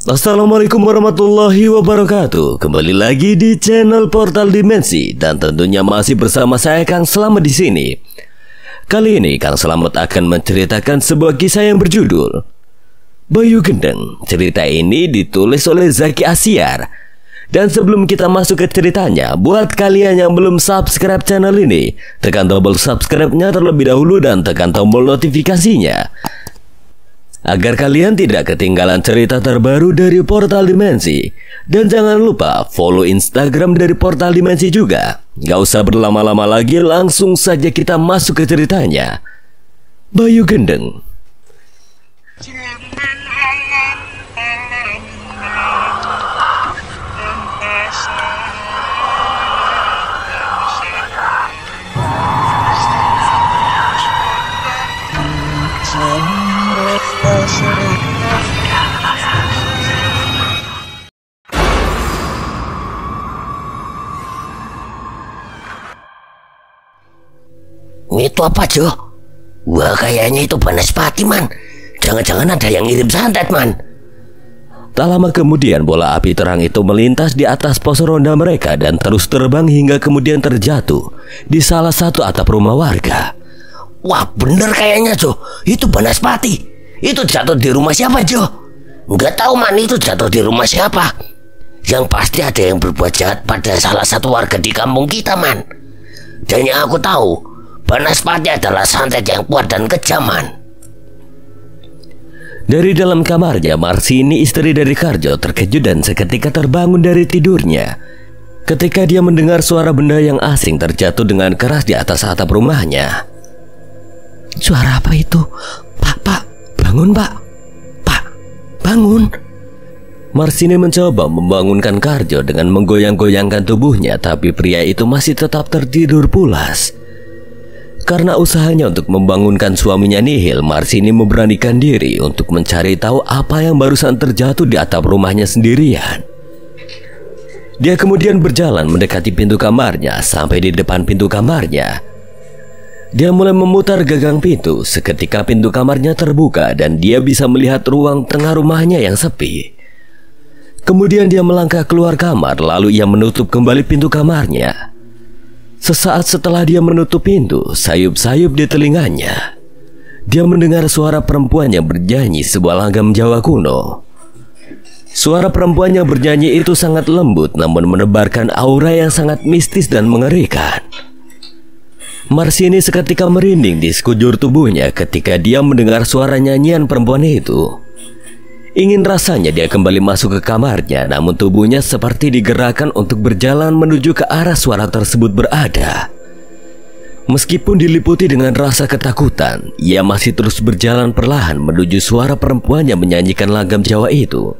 Assalamualaikum warahmatullahi wabarakatuh. Kembali lagi di channel Portal Dimensi dan tentunya masih bersama saya Kang Slamet di sini. Kali ini Kang Slamet akan menceritakan sebuah kisah yang berjudul Bayu Gendeng. Cerita ini ditulis oleh Zaki Asyar. Dan sebelum kita masuk ke ceritanya, buat kalian yang belum subscribe channel ini, tekan tombol subscribe-nya terlebih dahulu dan tekan tombol notifikasinya agar kalian tidak ketinggalan cerita terbaru dari Portal Dimensi. Dan jangan lupa follow Instagram dari Portal Dimensi juga. Gak usah berlama-lama lagi, langsung saja kita masuk ke ceritanya. Bayu Gendeng. Itu apa, Jo? Wah, kayaknya itu Banaspati, man. Jangan-jangan ada yang ngirim santet, man. Tak lama kemudian bola api terang itu melintas di atas pos ronda mereka dan terus terbang hingga kemudian terjatuh di salah satu atap rumah warga. Wah, bener kayaknya, Jo. Itu Banaspati. Itu jatuh di rumah siapa, Jo? Nggak tahu, man, itu jatuh di rumah siapa. Yang pasti ada yang berbuat jahat pada salah satu warga di kampung kita, man. Dan yang aku tahu, Banaspati adalah santet yang kuat dan kejaman. Dari dalam kamarnya, Marsini, istri dari Karjo, terkejut dan seketika terbangun dari tidurnya ketika dia mendengar suara benda yang asing terjatuh dengan keras di atas atap rumahnya. Suara apa itu? Pak, bangun, Pak. Pak, bangun. Marsini mencoba membangunkan Karjo dengan menggoyang-goyangkan tubuhnya, tapi pria itu masih tetap tertidur pulas. Karena usahanya untuk membangunkan suaminya nihil, Marsini memberanikan diri untuk mencari tahu apa yang barusan terjatuh di atap rumahnya sendirian. Dia kemudian berjalan mendekati pintu kamarnya. Sampai di depan pintu kamarnya, dia mulai memutar gagang pintu. Seketika pintu kamarnya terbuka dan dia bisa melihat ruang tengah rumahnya yang sepi. Kemudian dia melangkah keluar kamar, lalu ia menutup kembali pintu kamarnya. Sesaat setelah dia menutup pintu, sayup-sayup di telinganya, dia mendengar suara perempuan yang bernyanyi sebuah langgam Jawa kuno. Suara perempuan yang bernyanyi itu sangat lembut namun menebarkan aura yang sangat mistis dan mengerikan. Marsini seketika merinding di sekujur tubuhnya ketika dia mendengar suara nyanyian perempuan itu. Ingin rasanya dia kembali masuk ke kamarnya, namun tubuhnya seperti digerakkan untuk berjalan menuju ke arah suara tersebut berada. Meskipun diliputi dengan rasa ketakutan, ia masih terus berjalan perlahan menuju suara perempuan yang menyanyikan langgam Jawa itu.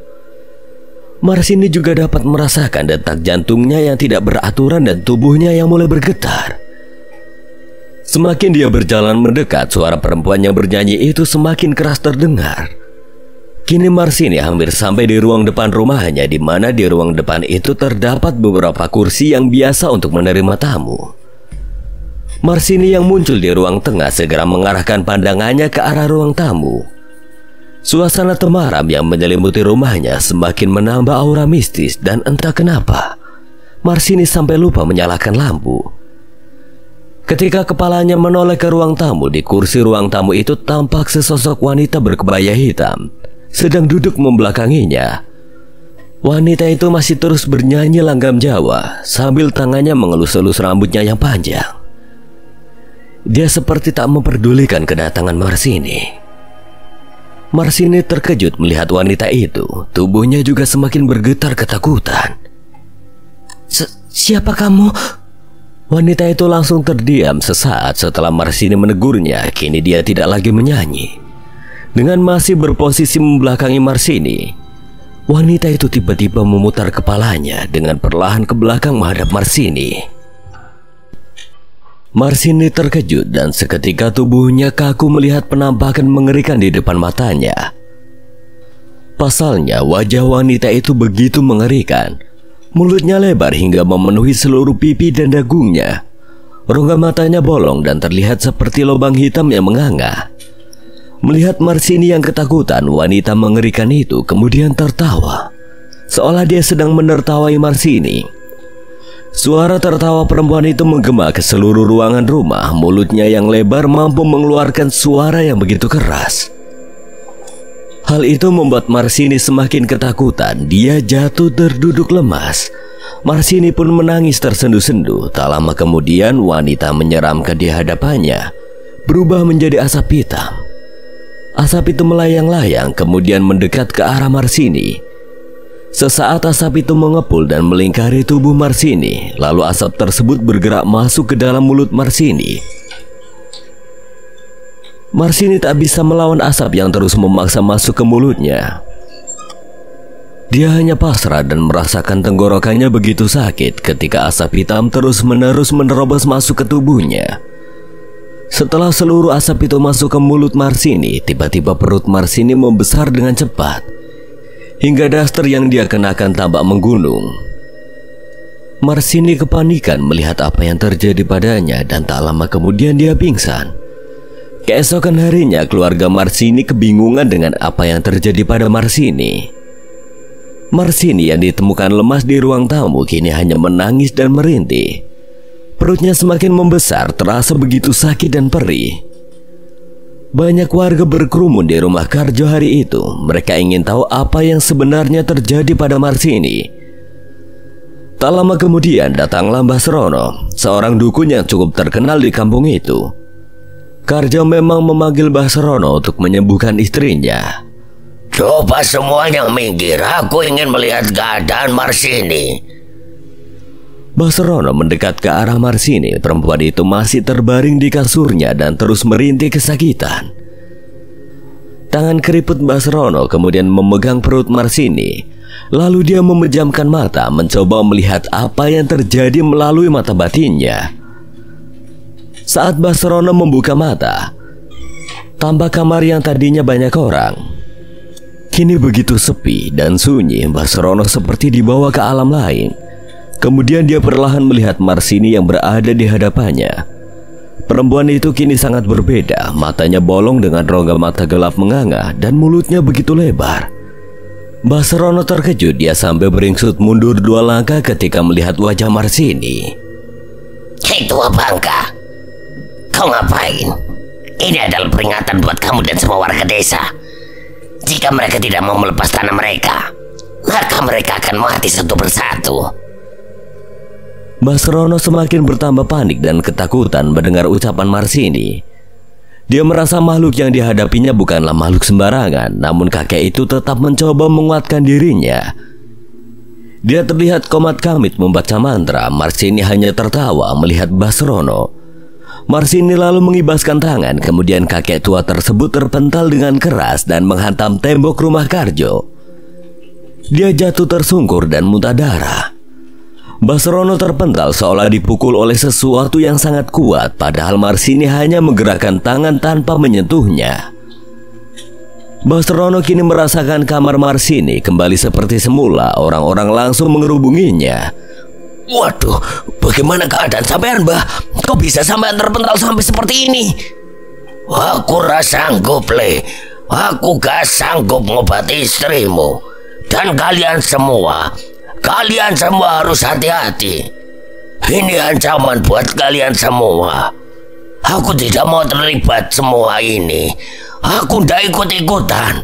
Marsini juga dapat merasakan detak jantungnya yang tidak beraturan dan tubuhnya yang mulai bergetar. Semakin dia berjalan mendekat, suara perempuan yang bernyanyi itu semakin keras terdengar. Kini Marsini hampir sampai di ruang depan rumahnya, di mana di ruang depan itu terdapat beberapa kursi yang biasa untuk menerima tamu. Marsini yang muncul di ruang tengah segera mengarahkan pandangannya ke arah ruang tamu. Suasana temaram yang menyelimuti rumahnya semakin menambah aura mistis dan entah kenapa Marsini sampai lupa menyalakan lampu. Ketika kepalanya menoleh ke ruang tamu, di kursi ruang tamu itu tampak sesosok wanita berkebaya hitam sedang duduk membelakanginya. Wanita itu masih terus bernyanyi langgam Jawa sambil tangannya mengelus-elus rambutnya yang panjang. Dia seperti tak memperdulikan kedatangan Marsini. Marsini terkejut melihat wanita itu. Tubuhnya juga semakin bergetar ketakutan. Siapa kamu? Wanita itu langsung terdiam sesaat setelah Marsini menegurnya. Kini dia tidak lagi menyanyi. Dengan masih berposisi membelakangi Marsini, wanita itu tiba-tiba memutar kepalanya dengan perlahan ke belakang menghadap Marsini. Marsini terkejut dan seketika tubuhnya kaku melihat penampakan mengerikan di depan matanya. Pasalnya wajah wanita itu begitu mengerikan. Mulutnya lebar hingga memenuhi seluruh pipi dan dagungnya. Rongga matanya bolong dan terlihat seperti lubang hitam yang menganga. Melihat Marsini yang ketakutan, wanita mengerikan itu kemudian tertawa, seolah dia sedang menertawai Marsini. Suara tertawa perempuan itu menggema ke seluruh ruangan rumah. Mulutnya yang lebar mampu mengeluarkan suara yang begitu keras. Hal itu membuat Marsini semakin ketakutan. Dia jatuh terduduk lemas. Marsini pun menangis tersendu-sendu. Tak lama kemudian wanita menyeramkan di hadapannya berubah menjadi asap hitam. Asap itu melayang-layang kemudian mendekat ke arah Marsini. Sesaat asap itu mengepul dan melingkari tubuh Marsini. Lalu asap tersebut bergerak masuk ke dalam mulut Marsini. Marsini tak bisa melawan asap yang terus memaksa masuk ke mulutnya. Dia hanya pasrah dan merasakan tenggorokannya begitu sakit ketika asap hitam terus-menerus menerobos masuk ke tubuhnya. Setelah seluruh asap itu masuk ke mulut Marsini, tiba-tiba perut Marsini membesar dengan cepat, hingga daster yang dia kenakan tampak menggunung. Marsini kepanikan melihat apa yang terjadi padanya dan tak lama kemudian dia pingsan. Keesokan harinya keluarga Marsini kebingungan dengan apa yang terjadi pada Marsini. Marsini yang ditemukan lemas di ruang tamu kini hanya menangis dan merintih. Perutnya semakin membesar, terasa begitu sakit dan perih. Banyak warga berkerumun di rumah Karjo hari itu. Mereka ingin tahu apa yang sebenarnya terjadi pada Marsini. Tak lama kemudian datanglah Mbah Serono, seorang dukun yang cukup terkenal di kampung itu. Karjo memang memanggil Mbah Serono untuk menyembuhkan istrinya. Coba semuanya minggir, aku ingin melihat keadaan Marsini. Mbah Serono mendekat ke arah Marsini. Perempuan itu masih terbaring di kasurnya dan terus merintih kesakitan. Tangan keriput Mbah Serono kemudian memegang perut Marsini. Lalu dia memejamkan mata mencoba melihat apa yang terjadi melalui mata batinnya. Saat Mbah Serono membuka mata, tampak kamar yang tadinya banyak orang kini begitu sepi dan sunyi. Mbah Serono seperti dibawa ke alam lain. Kemudian dia perlahan melihat Marsini yang berada di hadapannya. Perempuan itu kini sangat berbeda. Matanya bolong dengan rongga mata gelap menganga dan mulutnya begitu lebar. Mbah Serono terkejut. Dia sampai beringsut mundur 2 langkah ketika melihat wajah Marsini. Hei tua bangka, kau ngapain? Ini adalah peringatan buat kamu dan semua warga desa. Jika mereka tidak mau melepas tanah mereka, maka mereka akan mati satu persatu. Mbah Serono semakin bertambah panik dan ketakutan mendengar ucapan Marsini. Dia merasa makhluk yang dihadapinya bukanlah makhluk sembarangan, namun kakek itu tetap mencoba menguatkan dirinya. Dia terlihat komat kamit membaca mantra. Marsini hanya tertawa melihat Mbah Serono. Marsini lalu mengibaskan tangan, kemudian kakek tua tersebut terpental dengan keras dan menghantam tembok rumah Karjo. Dia jatuh tersungkur dan muntah darah. Mbah Serono terpental seolah dipukul oleh sesuatu yang sangat kuat, padahal Marsini hanya menggerakkan tangan tanpa menyentuhnya. Mbah Serono kini merasakan kamar Marsini kembali seperti semula. Orang-orang langsung mengerubunginya. Waduh, bagaimana keadaan sampean, Mbah? Kok bisa sampean terpental sampai seperti ini? Aku rasa sanggup, Le. Aku gak sanggup ngobati istrimu. Dan kalian semua harus hati-hati. Ini ancaman buat kalian semua. Aku tidak mau terlibat semua ini. Aku tidak ikut-ikutan.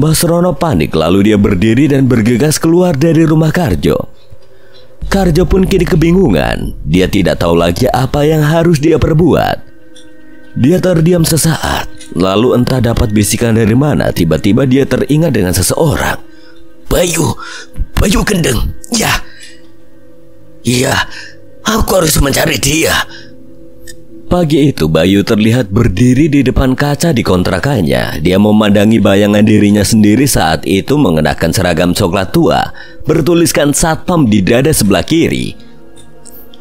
Mbah Serono panik, lalu dia berdiri dan bergegas keluar dari rumah Karjo. Karjo pun kini kebingungan. Dia tidak tahu lagi apa yang harus dia perbuat. Dia terdiam sesaat, lalu entah dapat bisikan dari mana, tiba-tiba dia teringat dengan seseorang. Bayu Gendeng. Iya, aku harus mencari dia. Pagi itu Bayu terlihat berdiri di depan kaca di kontrakannya. Dia memandangi bayangan dirinya sendiri saat itu mengenakan seragam coklat tua bertuliskan Satpam di dada sebelah kiri.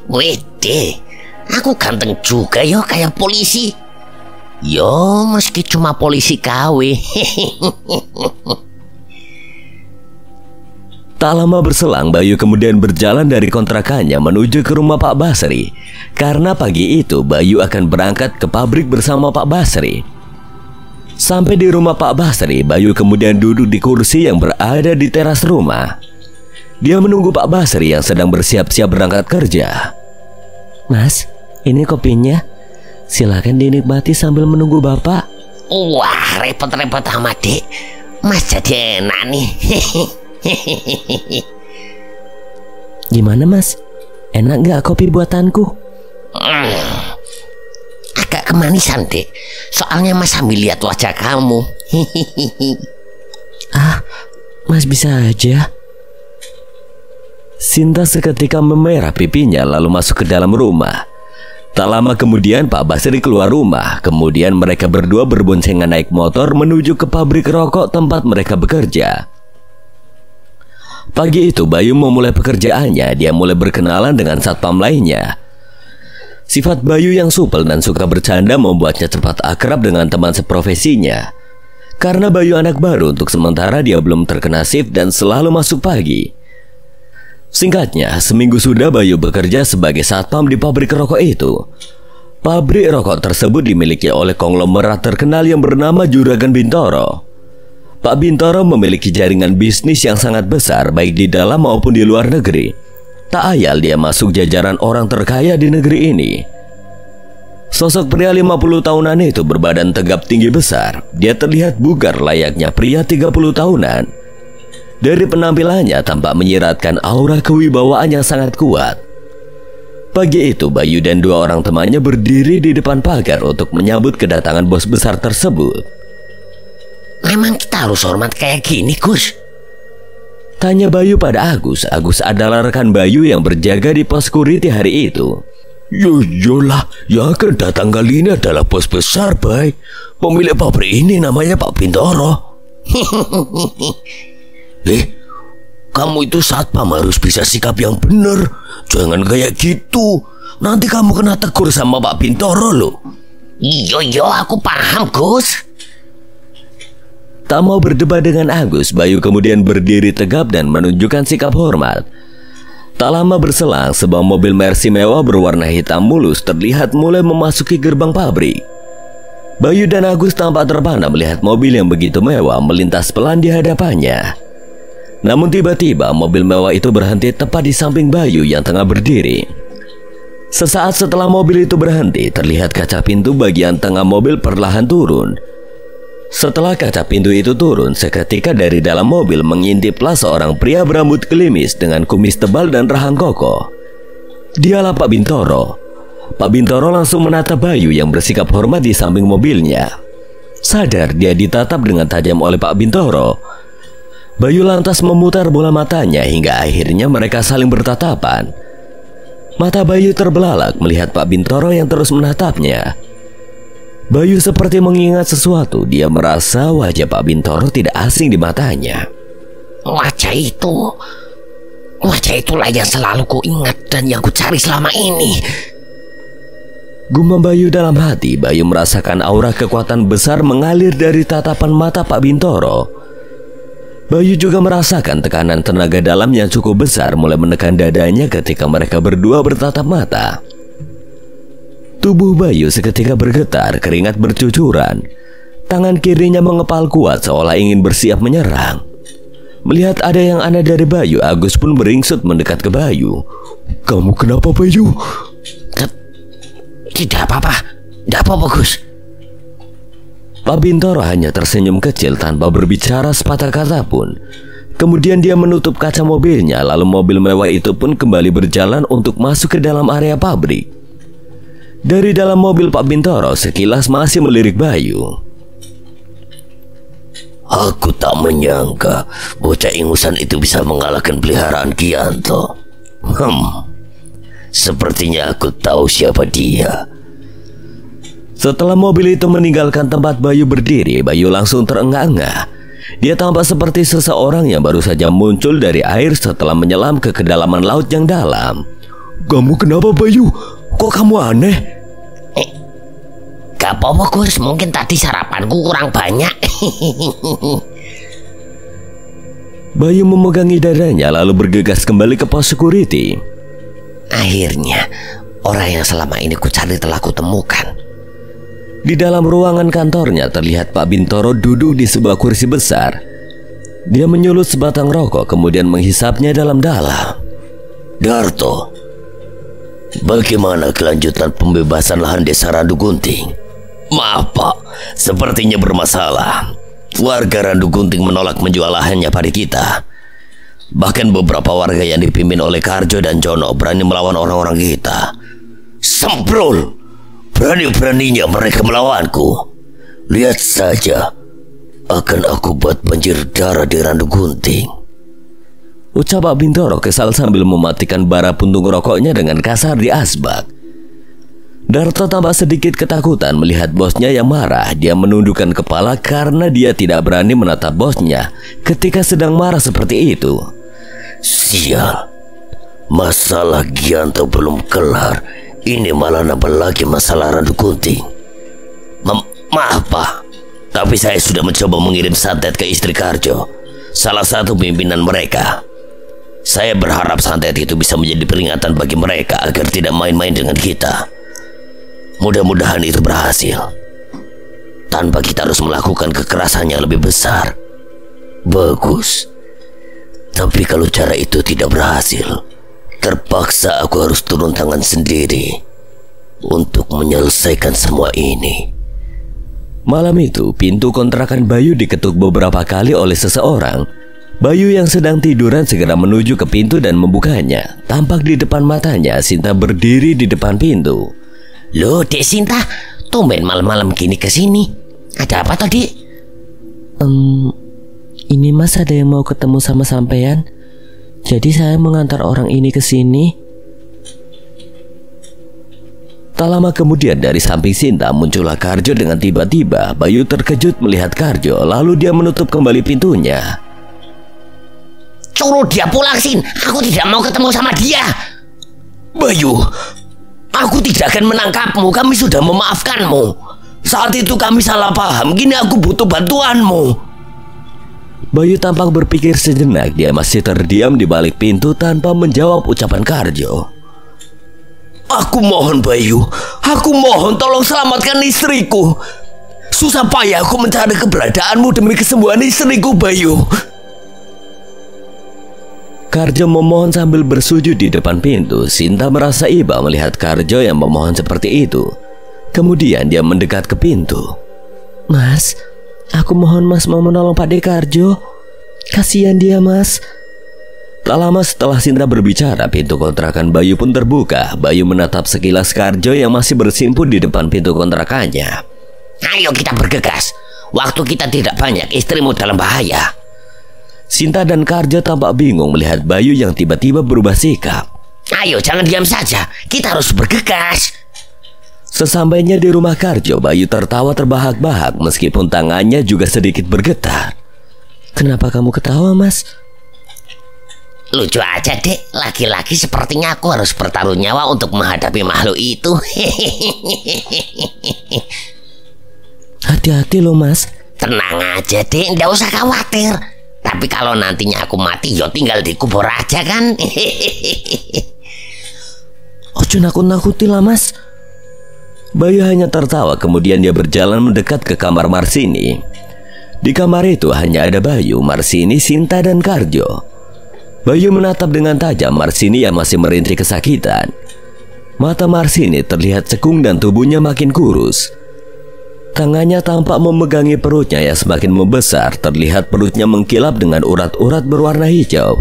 Wede, aku ganteng juga yo kayak polisi. Yo meski cuma polisi KW. Tak lama berselang, Bayu kemudian berjalan dari kontrakannya menuju ke rumah Pak Basri. Karena pagi itu Bayu akan berangkat ke pabrik bersama Pak Basri. Sampai di rumah Pak Basri, Bayu kemudian duduk di kursi yang berada di teras rumah. Dia menunggu Pak Basri yang sedang bersiap-siap berangkat kerja. Mas, ini kopinya. Silakan dinikmati sambil menunggu Bapak. Wah, repot-repot amat, Dek. Mas jadi enak nih. Gimana Mas? Enak nggak kopi buatanku? Agak kemanisan, Dek. Soalnya Mas sambil lihat wajah kamu. Mas bisa aja. Sinta seketika memerah pipinya lalu masuk ke dalam rumah. Tak lama kemudian Pak Basri keluar rumah. Kemudian mereka berdua berboncengan naik motor menuju ke pabrik rokok tempat mereka bekerja. Pagi itu Bayu memulai pekerjaannya. Dia mulai berkenalan dengan satpam lainnya. Sifat Bayu yang supel dan suka bercanda membuatnya cepat akrab dengan teman seprofesinya. Karena Bayu anak baru, untuk sementara dia belum terkena shift dan selalu masuk pagi. Singkatnya, seminggu sudah Bayu bekerja sebagai satpam di pabrik rokok itu. Pabrik rokok tersebut dimiliki oleh konglomerat terkenal yang bernama Juragan Bintoro. Pak Bintoro memiliki jaringan bisnis yang sangat besar baik di dalam maupun di luar negeri. Tak ayal dia masuk jajaran orang terkaya di negeri ini. Sosok pria 50 tahunan itu berbadan tegap tinggi besar. Dia terlihat bugar layaknya pria 30 tahunan. Dari penampilannya tampak menyiratkan aura kewibawaan yang sangat kuat. Pagi itu Bayu dan dua orang temannya berdiri di depan pagar untuk menyambut kedatangan bos besar tersebut. Memang kita harus hormat kayak gini, Gus? Tanya Bayu pada Agus. Agus adalah rekan Bayu yang berjaga di pos security hari itu. Yolah, yang akan datang kali ini adalah bos besar, Bay. Pemilik pabrik ini namanya Pak Bintoro. Kamu itu satpam harus bisa sikap yang benar. Jangan kayak gitu. Nanti kamu kena tegur sama Pak Bintoro loh. Iya, aku paham, Gus. Tak mau berdebat dengan Agus, Bayu kemudian berdiri tegap dan menunjukkan sikap hormat. Tak lama berselang, sebuah mobil Mercy mewah berwarna hitam mulus terlihat mulai memasuki gerbang pabrik. Bayu dan Agus tampak terpana melihat mobil yang begitu mewah melintas pelan di hadapannya. Namun tiba-tiba mobil mewah itu berhenti tepat di samping Bayu yang tengah berdiri. Sesaat setelah mobil itu berhenti, terlihat kaca pintu bagian tengah mobil perlahan turun. Setelah kaca pintu itu turun, seketika dari dalam mobil mengintiplah seorang pria berambut gelimis dengan kumis tebal dan rahang kokoh. Dialah Pak Bintoro. Pak Bintoro langsung menatap Bayu yang bersikap hormat di samping mobilnya. Sadar dia ditatap dengan tajam oleh Pak Bintoro, Bayu lantas memutar bola matanya hingga akhirnya mereka saling bertatapan. Mata Bayu terbelalak melihat Pak Bintoro yang terus menatapnya. Bayu seperti mengingat sesuatu. Dia merasa wajah Pak Bintoro tidak asing di matanya. Wajah itulah yang selalu ku ingat dan yang ku cari selama ini. Gumam Bayu dalam hati. Bayu merasakan aura kekuatan besar mengalir dari tatapan mata Pak Bintoro. Bayu juga merasakan tekanan tenaga dalam yang cukup besar mulai menekan dadanya ketika mereka berdua bertatap mata. Tubuh Bayu seketika bergetar, keringat bercucuran. Tangan kirinya mengepal kuat seolah ingin bersiap menyerang. Melihat ada yang aneh dari Bayu, Agus pun beringsut mendekat ke Bayu. Kamu kenapa, Bayu? Tidak apa-apa, Gus. Pak Bintoro hanya tersenyum kecil tanpa berbicara sepatah kata pun. Kemudian dia menutup kaca mobilnya, lalu mobil mewah itu pun kembali berjalan untuk masuk ke dalam area pabrik. Dari dalam mobil Pak Bintoro sekilas masih melirik Bayu. Aku tak menyangka bocah ingusan itu bisa mengalahkan peliharaan Gianto. Sepertinya aku tahu siapa dia. Setelah mobil itu meninggalkan tempat Bayu berdiri, Bayu langsung terengah-engah. Dia tampak seperti seseorang yang baru saja muncul dari air setelah menyelam ke kedalaman laut yang dalam. Kamu kenapa, Bayu? Kok kamu aneh? Gak apa-apa, Gus. Mungkin tadi sarapanku kurang banyak. Bayu memegangi dadanya lalu bergegas kembali ke pos security. Akhirnya, orang yang selama ini ku cari telah kutemukan. Di dalam ruangan kantornya terlihat Pak Bintoro duduk di sebuah kursi besar. Dia menyulut sebatang rokok kemudian menghisapnya dalam-dalam. Darto, bagaimana kelanjutan pembebasan lahan desa Randu Gunting? Maaf Pak, sepertinya bermasalah. Warga Randu Gunting menolak menjual lahannya pada kita. Bahkan beberapa warga yang dipimpin oleh Karjo dan Jono berani melawan orang-orang kita. Semprol! Berani-beraninya mereka melawanku. Lihat saja, akan aku buat banjir darah di Randu Gunting. Ucap Pak Bintoro kesal sambil mematikan bara puntung rokoknya dengan kasar di asbak. Darto tampak sedikit ketakutan melihat bosnya yang marah. Dia menundukkan kepala karena dia tidak berani menatap bosnya ketika sedang marah seperti itu. Sial, masalah Gianto belum kelar. Ini malah nambah lagi masalah Randu Gunting. Maaf Pak, tapi saya sudah mencoba mengirim santet ke istri Karjo, salah satu pimpinan mereka. Saya berharap santet itu bisa menjadi peringatan bagi mereka agar tidak main-main dengan kita. Mudah-mudahan itu berhasil, tanpa kita harus melakukan kekerasan yang lebih besar. Bagus. Tapi kalau cara itu tidak berhasil, terpaksa aku harus turun tangan sendiri untuk menyelesaikan semua ini. Malam itu, pintu kontrakan Bayu diketuk beberapa kali oleh seseorang. Bayu yang sedang tiduran segera menuju ke pintu dan membukanya. Tampak di depan matanya Sinta berdiri di depan pintu. Loh, Dek Sinta, tumben malam-malam gini ke sini. Ada apa tadi? Ini Mas ada yang mau ketemu sama sampean. Jadi saya mengantar orang ini ke sini. Tak lama kemudian dari samping Sinta muncullah Karjo dengan tiba-tiba. Bayu terkejut melihat Karjo, lalu dia menutup kembali pintunya. Suruh dia pulang, Sin. Aku tidak mau ketemu sama dia. Bayu, aku tidak akan menangkapmu. Kami sudah memaafkanmu. Saat itu kami salah paham. Kini aku butuh bantuanmu. Bayu tampak berpikir sejenak. Dia masih terdiam di balik pintu tanpa menjawab ucapan Karjo. Aku mohon Bayu, aku mohon tolong selamatkan istriku. Susah payah aku mencari keberadaanmu demi kesembuhan istriku, Bayu. Karjo memohon sambil bersujud di depan pintu. Sinta merasa iba melihat Karjo yang memohon seperti itu. Kemudian dia mendekat ke pintu. Mas, aku mohon Mas mau menolong Pak De Karjo. Kasihan dia, Mas. Tak lama setelah Sinta berbicara, pintu kontrakan Bayu pun terbuka. Bayu menatap sekilas Karjo yang masih bersimpul di depan pintu kontrakannya. Ayo kita bergegas. Waktu kita tidak banyak, istrimu dalam bahaya. Sinta dan Karjo tampak bingung melihat Bayu yang tiba-tiba berubah sikap. Ayo jangan diam saja, kita harus bergegas. Sesampainya di rumah Karjo, Bayu tertawa terbahak-bahak meskipun tangannya juga sedikit bergetar. Kenapa kamu ketawa, Mas? Lucu aja, Dek. Laki-laki sepertinya aku harus bertaruh nyawa untuk menghadapi makhluk itu. Hati-hati loh, Mas. Tenang aja, Dek. Nggak usah khawatir. Tapi kalau nantinya aku mati, yo tinggal dikubur aja kan. Ojo nakut-nakuti lah, Mas. Bayu hanya tertawa, kemudian dia berjalan mendekat ke kamar Marsini. Di kamar itu hanya ada Bayu, Marsini, Sinta, dan Karjo. Bayu menatap dengan tajam Marsini yang masih merintih kesakitan. Mata Marsini terlihat cekung dan tubuhnya makin kurus. Tangannya tampak memegangi perutnya yang semakin membesar. Terlihat perutnya mengkilap dengan urat-urat berwarna hijau.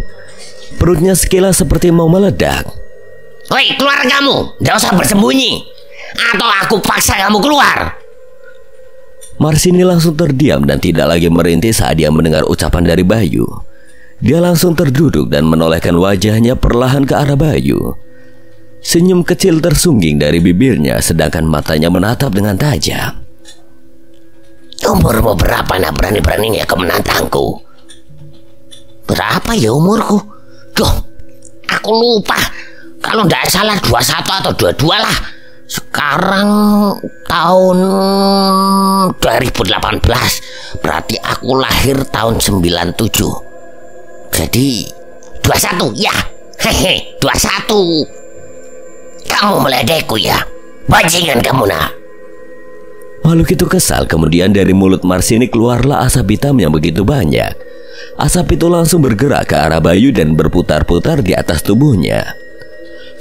Perutnya sekilas seperti mau meledak. Woi, keluar kamu. Nggak usah bersembunyi. Atau aku paksa kamu keluar. Marsini langsung terdiam dan tidak lagi merintih saat dia mendengar ucapan dari Bayu. Dia langsung terduduk dan menolehkan wajahnya perlahan ke arah Bayu. Senyum kecil tersungging dari bibirnya sedangkan matanya menatap dengan tajam. Umurmu berapa nak berani-beraninya kau menantangku? Berapa ya umurku? Duh, aku lupa. Kalau tidak salah 21 atau 22 lah. Sekarang tahun 2018. Berarti aku lahir tahun 97. Jadi 21 ya. Hehe, 21. Kamu meledekku ya. Bajingan kamu nak. Makhluk itu kesal, kemudian dari mulut Mars ini keluarlah asap hitam yang begitu banyak. Asap itu langsung bergerak ke arah Bayu dan berputar-putar di atas tubuhnya.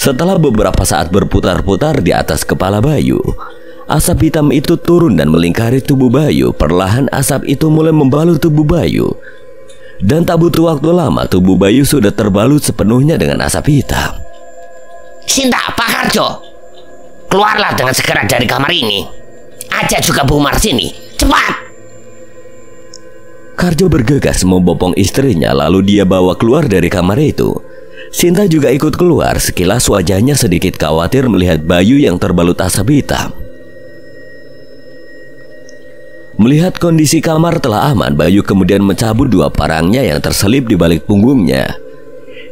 Setelah beberapa saat berputar-putar di atas kepala Bayu, asap hitam itu turun dan melingkari tubuh Bayu. Perlahan asap itu mulai membalut tubuh Bayu. Dan tak butuh waktu lama, tubuh Bayu sudah terbalut sepenuhnya dengan asap hitam. Sinta, Pak Karjo, keluarlah dengan segera dari kamar ini. Ajak juga Bu Mars ini, cepat. Karjo bergegas membopong istrinya, lalu dia bawa keluar dari kamar itu. Sinta juga ikut keluar. Sekilas wajahnya sedikit khawatir melihat Bayu yang terbalut asap hitam. Melihat kondisi kamar telah aman, Bayu kemudian mencabut dua parangnya yang terselip di balik punggungnya.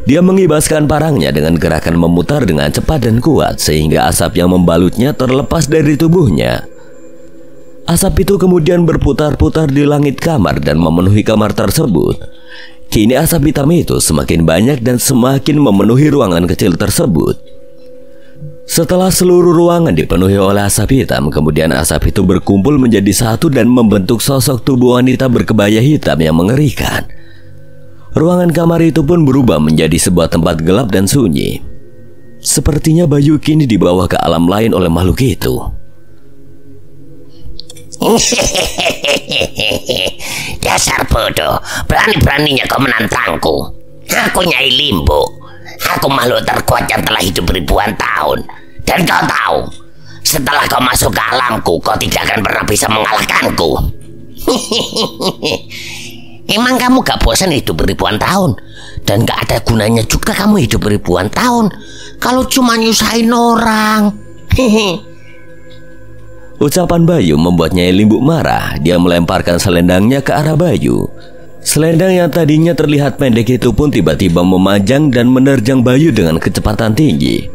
Dia mengibaskan parangnya dengan gerakan memutar dengan cepat dan kuat, sehingga asap yang membalutnya terlepas dari tubuhnya. Asap itu kemudian berputar-putar di langit kamar dan memenuhi kamar tersebut. Kini asap hitam itu semakin banyak dan semakin memenuhi ruangan kecil tersebut. Setelah seluruh ruangan dipenuhi oleh asap hitam, kemudian asap itu berkumpul menjadi satu dan membentuk sosok tubuh wanita berkebaya hitam yang mengerikan. Ruangan kamar itu pun berubah menjadi sebuah tempat gelap dan sunyi. Sepertinya Bayu kini dibawa ke alam lain oleh makhluk itu. Dasar bodoh, berani-beraninya kau menantangku. Aku Nyai Limbo. Aku makhluk terkuat yang telah hidup ribuan tahun. Dan kau tahu, setelah kau masuk ke alamku, kau tidak akan pernah bisa mengalahkanku. Emang kamu gak bosan hidup ribuan tahun? Dan gak ada gunanya juga kamu hidup ribuan tahun kalau cuma nyusahin orang. Ucapan Bayu membuat Nyai Limbu marah. Dia melemparkan selendangnya ke arah Bayu. Selendang yang tadinya terlihat pendek itu pun tiba-tiba memanjang dan menerjang Bayu dengan kecepatan tinggi.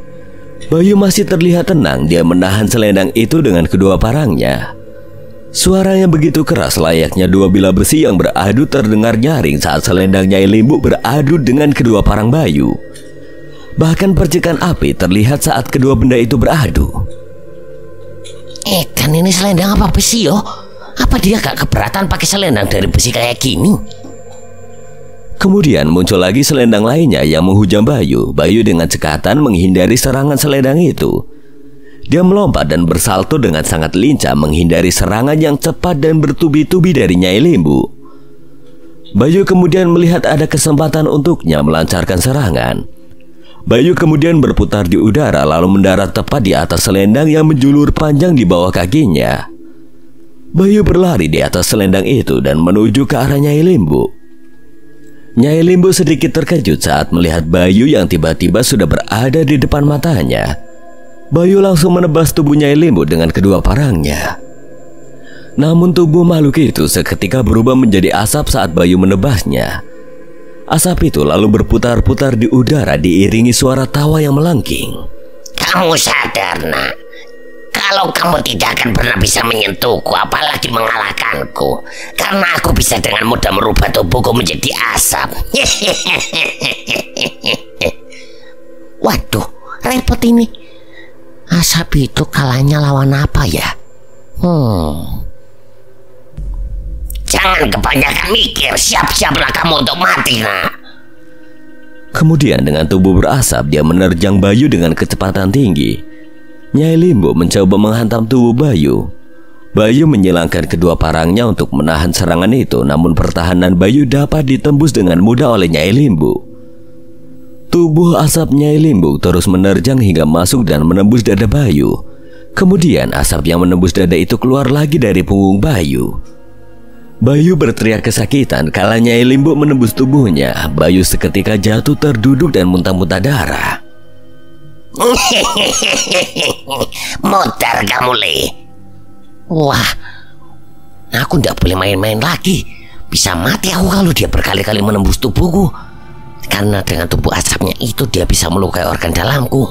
Bayu masih terlihat tenang. Dia menahan selendang itu dengan kedua parangnya. Suaranya begitu keras, layaknya dua bilah besi yang beradu terdengar nyaring saat selendang Nyai Limbu beradu dengan kedua parang Bayu. Bahkan percikan api terlihat saat kedua benda itu beradu. Kan ini selendang apa besi yo? Apa dia gak keberatan pakai selendang dari besi kayak gini? Kemudian muncul lagi selendang lainnya yang menghujam Bayu. Bayu dengan cekatan menghindari serangan selendang itu. Dia melompat dan bersalto dengan sangat lincah menghindari serangan yang cepat dan bertubi-tubi dari Nyai Limbu. Bayu kemudian melihat ada kesempatan untuknya melancarkan serangan. Bayu kemudian berputar di udara lalu mendarat tepat di atas selendang yang menjulur panjang di bawah kakinya. Bayu berlari di atas selendang itu dan menuju ke arah Nyai Limbu. Nyai Limbu sedikit terkejut saat melihat Bayu yang tiba-tiba sudah berada di depan matanya. Bayu langsung menebas tubuh Nyai Limbu dengan kedua parangnya. Namun tubuh makhluk itu seketika berubah menjadi asap saat Bayu menebasnya. Asap itu lalu berputar-putar di udara diiringi suara tawa yang melengking. Kamu sadar, nak? Kalau kamu tidak akan pernah bisa menyentuhku, apalagi mengalahkanku. Karena aku bisa dengan mudah merubah tubuhku menjadi asap. Waduh, repot ini. Asap itu kalahnya lawan apa ya? Jangan kebanyakan mikir, siap-siaplah kamu untuk mati, nak. Kemudian dengan tubuh berasap dia menerjang Bayu dengan kecepatan tinggi. Nyai Limbu mencoba menghantam tubuh Bayu. Bayu menyilangkan kedua parangnya untuk menahan serangan itu, namun pertahanan Bayu dapat ditembus dengan mudah oleh Nyai Limbu. Tubuh asap Nyai Limbu terus menerjang hingga masuk dan menembus dada Bayu. Kemudian asap yang menembus dada itu keluar lagi dari punggung Bayu. Bayu berteriak kesakitan kala Nyai Limbu menembus tubuhnya. Bayu seketika jatuh terduduk dan muntah-muntah darah. Modar kamu, Le. Wah, aku tidak boleh main-main lagi. Bisa mati aku kalau dia berkali-kali menembus tubuhku. Karena dengan tubuh asapnya itu dia bisa melukai organ dalamku.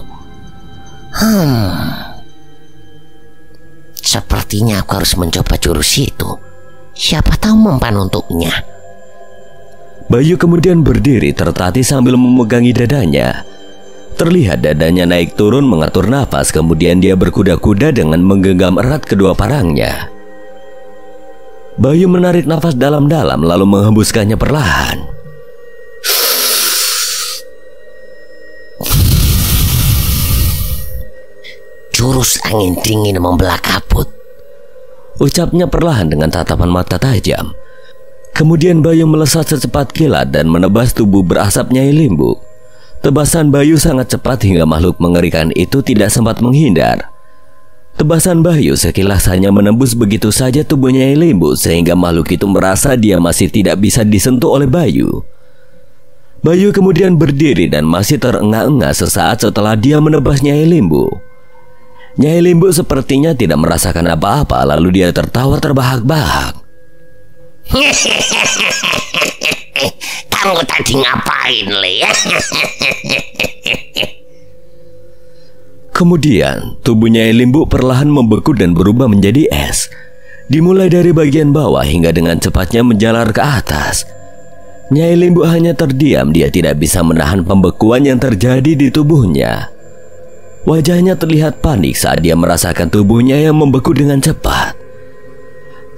Sepertinya aku harus mencoba jurus itu. Siapa tahu mempan untuknya. Bayu kemudian berdiri tertatih sambil memegangi dadanya. Terlihat dadanya naik turun mengatur nafas. Kemudian dia berkuda-kuda dengan menggenggam erat kedua parangnya. Bayu menarik nafas dalam-dalam lalu menghembuskannya perlahan. Jurus angin dingin membelah kabut, ucapnya perlahan dengan tatapan mata tajam. Kemudian Bayu melesat secepat kilat dan menebas tubuh berasap Nyai Limbuk. Tebasan Bayu sangat cepat hingga makhluk mengerikan itu tidak sempat menghindar. Tebasan Bayu sekilas hanya menembus begitu saja tubuh Nyai Limbuk sehingga makhluk itu merasa dia masih tidak bisa disentuh oleh Bayu. Bayu kemudian berdiri dan masih terengah-engah sesaat setelah dia menebas Nyai Limbuk. Nyai Limbuk sepertinya tidak merasakan apa-apa, lalu dia tertawa terbahak-bahak. Kamu tadi ngapain, Le? Kemudian tubuh Nyai Limbuk perlahan membeku dan berubah menjadi es. Dimulai dari bagian bawah hingga dengan cepatnya menjalar ke atas. Nyai Limbuk hanya terdiam, dia tidak bisa menahan pembekuan yang terjadi di tubuhnya. Wajahnya terlihat panik saat dia merasakan tubuhnya yang membeku dengan cepat.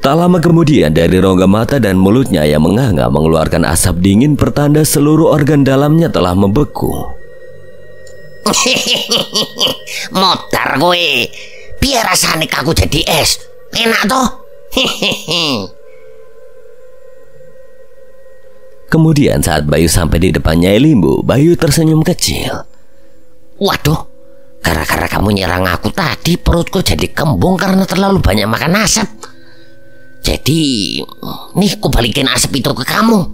Tak lama kemudian dari rongga mata dan mulutnya yang menganga mengeluarkan asap dingin pertanda seluruh organ dalamnya telah membeku. Motar gue, biar rasanya aku jadi es. Enak toh? Kemudian saat Bayu sampai di depan Nyai Limbuk, Bayu tersenyum kecil. Waduh, gara-gara kamu nyerang aku tadi, perutku jadi kembung karena terlalu banyak makan asap. Jadi, nih aku balikin asap itu ke kamu.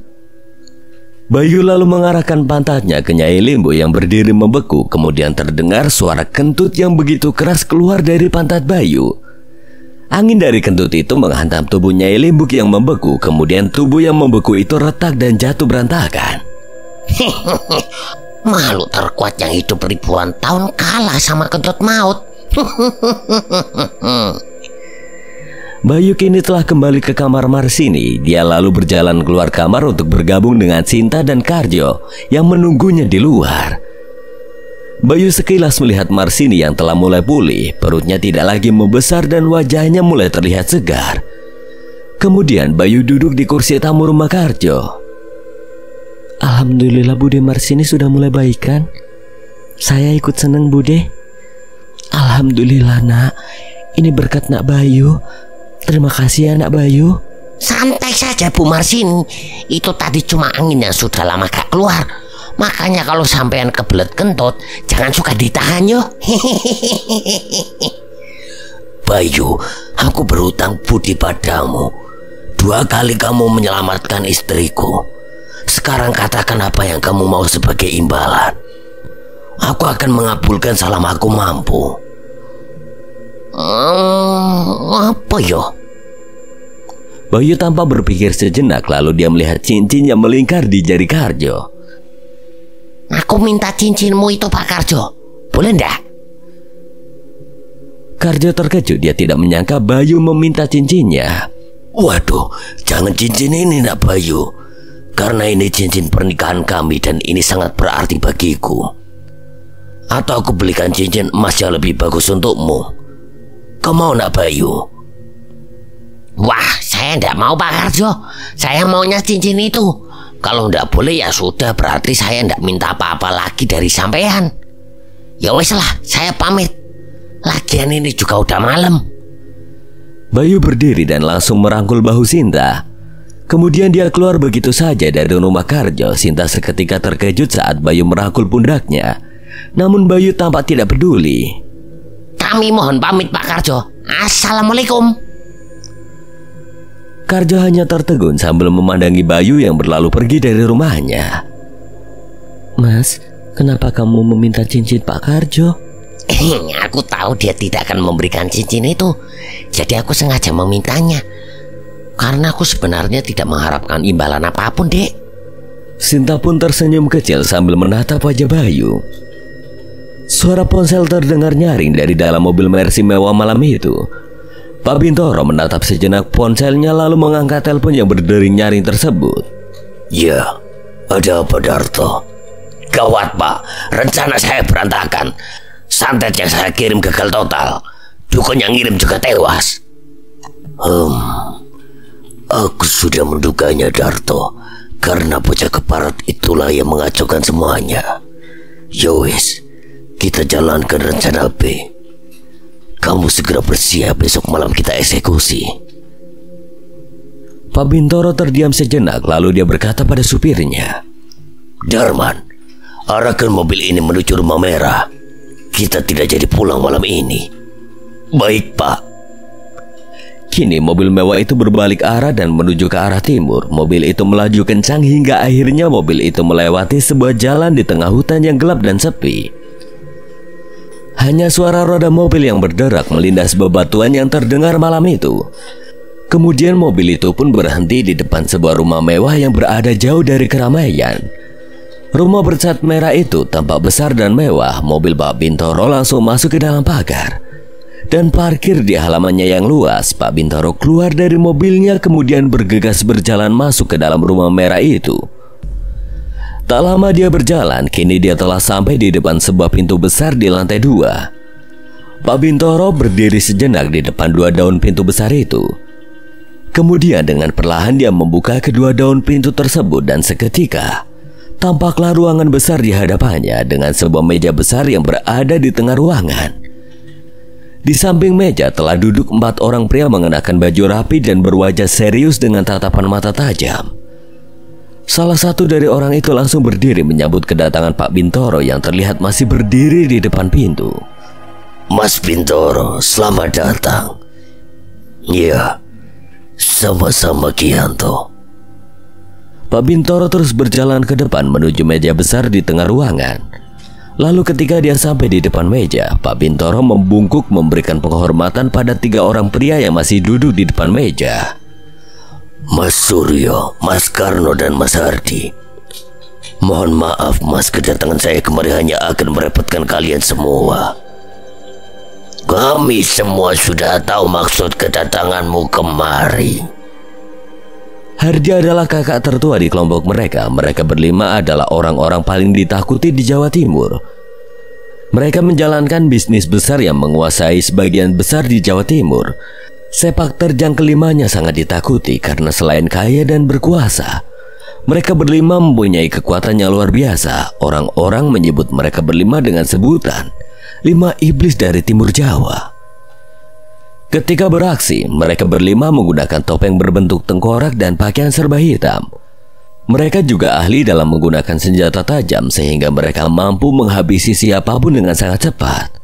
Bayu lalu mengarahkan pantatnya ke Nyai Limbuk yang berdiri membeku. Kemudian terdengar suara kentut yang begitu keras keluar dari pantat Bayu. Angin dari kentut itu menghantam tubuh Nyai Limbuk yang membeku. Kemudian tubuh yang membeku itu retak dan jatuh berantakan. Makhluk terkuat yang hidup ribuan tahun kalah sama kentut maut. Bayu kini telah kembali ke kamar Marsini. Dia lalu berjalan keluar kamar untuk bergabung dengan Sinta dan Karjo yang menunggunya di luar. Bayu sekilas melihat Marsini yang telah mulai pulih. Perutnya tidak lagi membesar dan wajahnya mulai terlihat segar. Kemudian Bayu duduk di kursi tamu rumah Karjo. Alhamdulillah Bude Marsini sudah mulai baik kan? Saya ikut seneng Bude. Alhamdulillah nak. Ini berkat nak Bayu. Terima kasih ya nak Bayu. Santai saja Bu Marsini. Itu tadi cuma angin yang sudah lama gak keluar. Makanya kalau sampean kebelet kentut, jangan suka ditahan yo. Bayu, aku berhutang budi padamu. 2 kali kamu menyelamatkan istriku. Sekarang katakan apa yang kamu mau sebagai imbalan. Aku akan mengabulkan selama aku mampu. Apa yo? Bayu tanpa berpikir sejenak lalu dia melihat cincin yang melingkar di jari Karjo. Aku minta cincinmu itu Pak Karjo. Boleh ndak? Karjo terkejut, dia tidak menyangka Bayu meminta cincinnya. Waduh, jangan cincin ini nak Bayu. Karena ini cincin pernikahan kami dan ini sangat berarti bagiku. Atau aku belikan cincin emas yang lebih bagus untukmu. Kau mau nak Bayu? Wah, saya ndak mau Pak Karjo. Saya maunya cincin itu. Kalau ndak boleh ya sudah, berarti saya ndak minta apa-apa lagi dari sampean. Ya wes lah, saya pamit. Lagian ini juga udah malam. Bayu berdiri dan langsung merangkul bahu Sinta. Kemudian dia keluar begitu saja dari rumah Karjo. Sinta seketika terkejut saat Bayu merangkul pundaknya. Namun Bayu tampak tidak peduli. Kami mohon pamit Pak Karjo. Assalamualaikum. Karjo hanya tertegun sambil memandangi Bayu yang berlalu pergi dari rumahnya. Mas, kenapa kamu meminta cincin Pak Karjo? Aku tahu dia tidak akan memberikan cincin itu. Jadi aku sengaja memintanya. Karena aku sebenarnya tidak mengharapkan imbalan apapun, Dek. Sinta pun tersenyum kecil sambil menatap wajah Bayu. Suara ponsel terdengar nyaring dari dalam mobil Mercy mewah malam itu. Pak Bintoro menatap sejenak ponselnya lalu mengangkat telepon yang berdering nyaring tersebut. Ya, ada apa Darto? Gawat Pak, rencana saya berantakan. Santet yang saya kirim gagal total. Dukun yang ngirim juga tewas. Aku sudah menduganya, Darto. Karena bocah keparat itulah yang mengacaukan semuanya. Yowes, kita jalankan rencana B. Kamu segera bersiap, besok malam kita eksekusi. Pak Bintoro terdiam sejenak, lalu dia berkata pada supirnya, Darman, arahkan mobil ini menuju Rumah Merah. Kita tidak jadi pulang malam ini. Baik, Pak. Kini mobil mewah itu berbalik arah dan menuju ke arah timur. Mobil itu melaju kencang hingga akhirnya mobil itu melewati sebuah jalan di tengah hutan yang gelap dan sepi. Hanya suara roda mobil yang berderak melindas bebatuan yang terdengar malam itu. Kemudian mobil itu pun berhenti di depan sebuah rumah mewah yang berada jauh dari keramaian. Rumah bercat merah itu tampak besar dan mewah. Mobil Pak Bintoro langsung masuk ke dalam pagar dan parkir di halamannya yang luas. Pak Bintoro keluar dari mobilnya kemudian bergegas berjalan masuk ke dalam rumah merah itu. Tak lama dia berjalan, kini dia telah sampai di depan sebuah pintu besar di lantai 2. Pak Bintoro berdiri sejenak di depan 2 daun pintu besar itu. Kemudian dengan perlahan dia membuka kedua daun pintu tersebut dan seketika tampaklah ruangan besar di hadapannya dengan sebuah meja besar yang berada di tengah ruangan. Di samping meja telah duduk 4 orang pria mengenakan baju rapi dan berwajah serius dengan tatapan mata tajam. Salah satu dari orang itu langsung berdiri menyambut kedatangan Pak Bintoro yang terlihat masih berdiri di depan pintu. Mas Bintoro, selamat datang. Ya, sama-sama Gianto. Pak Bintoro terus berjalan ke depan menuju meja besar di tengah ruangan. Lalu ketika dia sampai di depan meja, Pak Bintoro membungkuk memberikan penghormatan pada 3 orang pria yang masih duduk di depan meja. Mas Suryo, Mas Karno, dan Mas Hardi. Mohon maaf Mas, kedatangan saya kemari hanya akan merepotkan kalian semua. Kami semua sudah tahu maksud kedatanganmu kemari. Hardi adalah kakak tertua di kelompok mereka. Mereka berlima adalah orang-orang paling ditakuti di Jawa Timur. Mereka menjalankan bisnis besar yang menguasai sebagian besar di Jawa Timur. Sepak terjang kelimanya sangat ditakuti karena selain kaya dan berkuasa, mereka berlima mempunyai kekuatan yang luar biasa. Orang-orang menyebut mereka berlima dengan sebutan 5 iblis dari Timur Jawa. Ketika beraksi, mereka berlima menggunakan topeng berbentuk tengkorak dan pakaian serba hitam. Mereka juga ahli dalam menggunakan senjata tajam sehingga mereka mampu menghabisi siapapun dengan sangat cepat.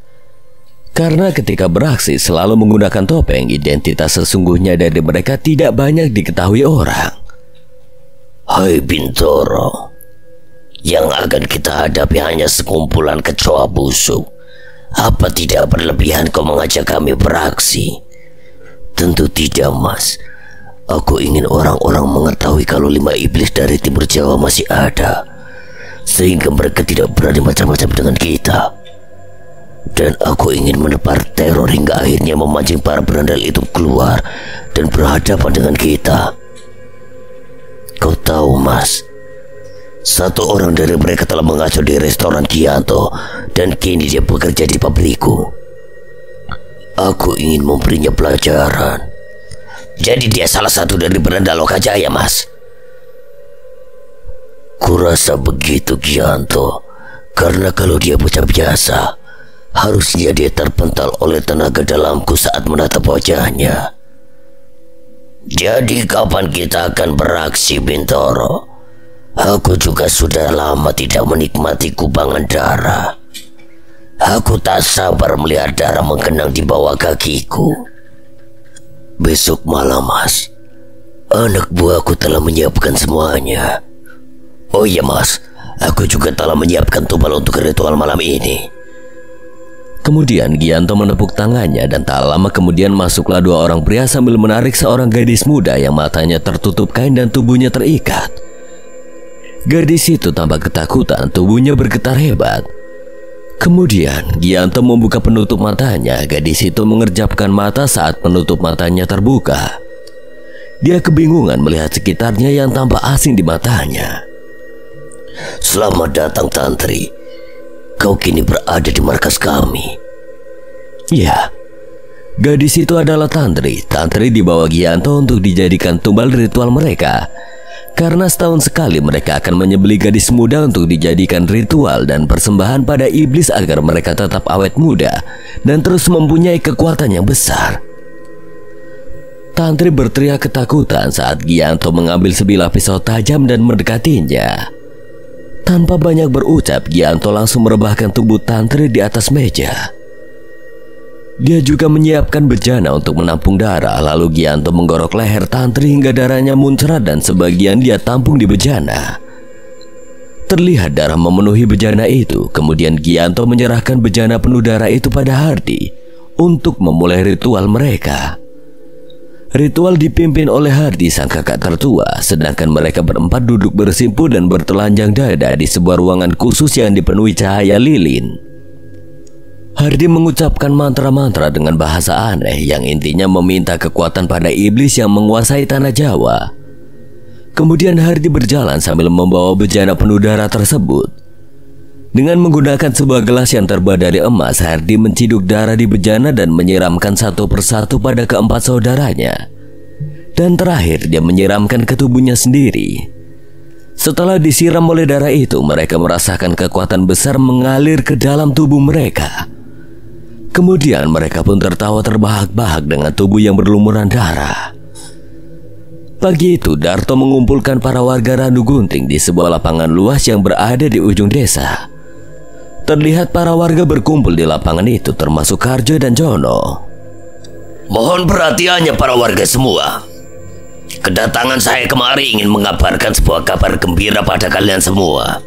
Karena ketika beraksi selalu menggunakan topeng, identitas sesungguhnya dari mereka tidak banyak diketahui orang. Hai Bintoro, yang akan kita hadapi hanya sekumpulan kecoa busuk. Apa tidak berlebihan kau mengajak kami beraksi? Tentu tidak, Mas. Aku ingin orang-orang mengetahui kalau 5 iblis dari Timur Jawa masih ada, sehingga mereka tidak berani macam-macam dengan kita. Dan aku ingin menebar teror hingga akhirnya memancing para berandal itu keluar dan berhadapan dengan kita. Kau tahu, Mas, 1 orang dari mereka telah mengacau di restoran Gianto dan kini dia bekerja di pabrikku. Aku ingin memberinya pelajaran. Jadi dia salah satu dari berandal Lokajaya, Mas? Kurasa begitu, Gianto. Karena kalau dia bocah biasa, harusnya dia terpental oleh tenaga dalamku saat menatap wajahnya. Jadi kapan kita akan beraksi, Bintoro? Aku juga sudah lama tidak menikmati kubangan darah. Aku tak sabar melihat darah menggenang di bawah kakiku. Besok malam, Mas, anak buahku telah menyiapkan semuanya. Oh iya, Mas, aku juga telah menyiapkan tumbal untuk ritual malam ini. Kemudian Gianto menepuk tangannya dan tak lama kemudian masuklah 2 orang pria sambil menarik seorang gadis muda yang matanya tertutup kain dan tubuhnya terikat. Gadis itu tampak ketakutan, tubuhnya bergetar hebat. Kemudian Gianto membuka penutup matanya. Gadis itu mengerjapkan mata saat penutup matanya terbuka. Dia kebingungan melihat sekitarnya yang tampak asing di matanya. Selamat datang, Tantri. Kau kini berada di markas kami. Ya, Gadis itu adalah Tantri. Tantri dibawa Gianto untuk dijadikan tumbal ritual mereka. Karena setahun sekali mereka akan menyembelih gadis muda untuk dijadikan ritual dan persembahan pada iblis agar mereka tetap awet muda dan terus mempunyai kekuatan yang besar. Tantri berteriak ketakutan saat Gianto mengambil sebilah pisau tajam dan mendekatinya. Tanpa banyak berucap, Gianto langsung merebahkan tubuh Tantri di atas meja. Dia juga menyiapkan bejana untuk menampung darah. Lalu Gianto menggorok leher Tantri hingga darahnya muncrat dan sebagian dia tampung di bejana. Terlihat darah memenuhi bejana itu. Kemudian Gianto menyerahkan bejana penuh darah itu pada Hardi untuk memulai ritual mereka. Ritual dipimpin oleh Hardi sang kakak tertua, sedangkan mereka berempat duduk bersimpu dan bertelanjang dada di sebuah ruangan khusus yang dipenuhi cahaya lilin. Hardi mengucapkan mantra-mantra dengan bahasa aneh yang intinya meminta kekuatan pada iblis yang menguasai tanah Jawa. Kemudian Hardi berjalan sambil membawa bejana penuh darah tersebut. Dengan menggunakan sebuah gelas yang terbuat dari emas, Hardi menciduk darah di bejana dan menyiramkan satu persatu pada keempat saudaranya. Dan terakhir dia menyiramkan ke tubuhnya sendiri. Setelah disiram oleh darah itu, mereka merasakan kekuatan besar mengalir ke dalam tubuh mereka. Kemudian mereka pun tertawa terbahak-bahak dengan tubuh yang berlumuran darah. Pagi itu Darto mengumpulkan para warga Randu Gunting di sebuah lapangan luas yang berada di ujung desa. Terlihat para warga berkumpul di lapangan itu termasuk Karjo dan Jono. Mohon perhatiannya para warga semua. Kedatangan saya kemari ingin mengabarkan sebuah kabar gembira pada kalian semua.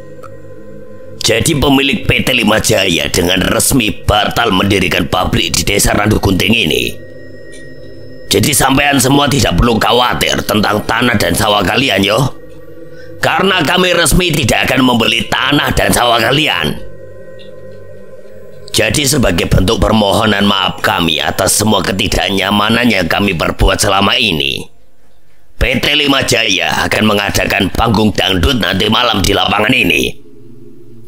Jadi pemilik PT Lima Jaya dengan resmi batal mendirikan pabrik di desa Randu Gunting ini. Jadi sampean semua tidak perlu khawatir tentang tanah dan sawah kalian yo. Karena kami resmi tidak akan membeli tanah dan sawah kalian. Jadi sebagai bentuk permohonan maaf kami atas semua ketidaknyamanan yang kami perbuat selama ini, PT Lima Jaya akan mengadakan panggung dangdut nanti malam di lapangan ini.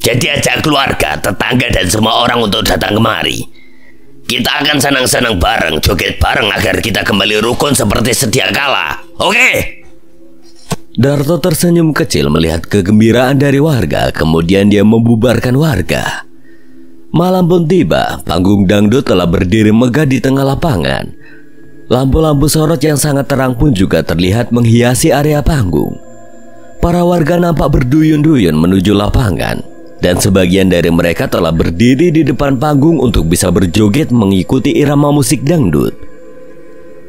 Jadi ajak keluarga, tetangga dan semua orang untuk datang kemari. Kita akan senang-senang bareng, joget bareng agar kita kembali rukun seperti sedia kala. Oke? Darto tersenyum kecil melihat kegembiraan dari warga. Kemudian dia membubarkan warga. Malam pun tiba. Panggung dangdut telah berdiri megah di tengah lapangan. Lampu-lampu sorot yang sangat terang pun juga terlihat menghiasi area panggung. Para warga nampak berduyun-duyun menuju lapangan. Dan sebagian dari mereka telah berdiri di depan panggung untuk bisa berjoget mengikuti irama musik dangdut.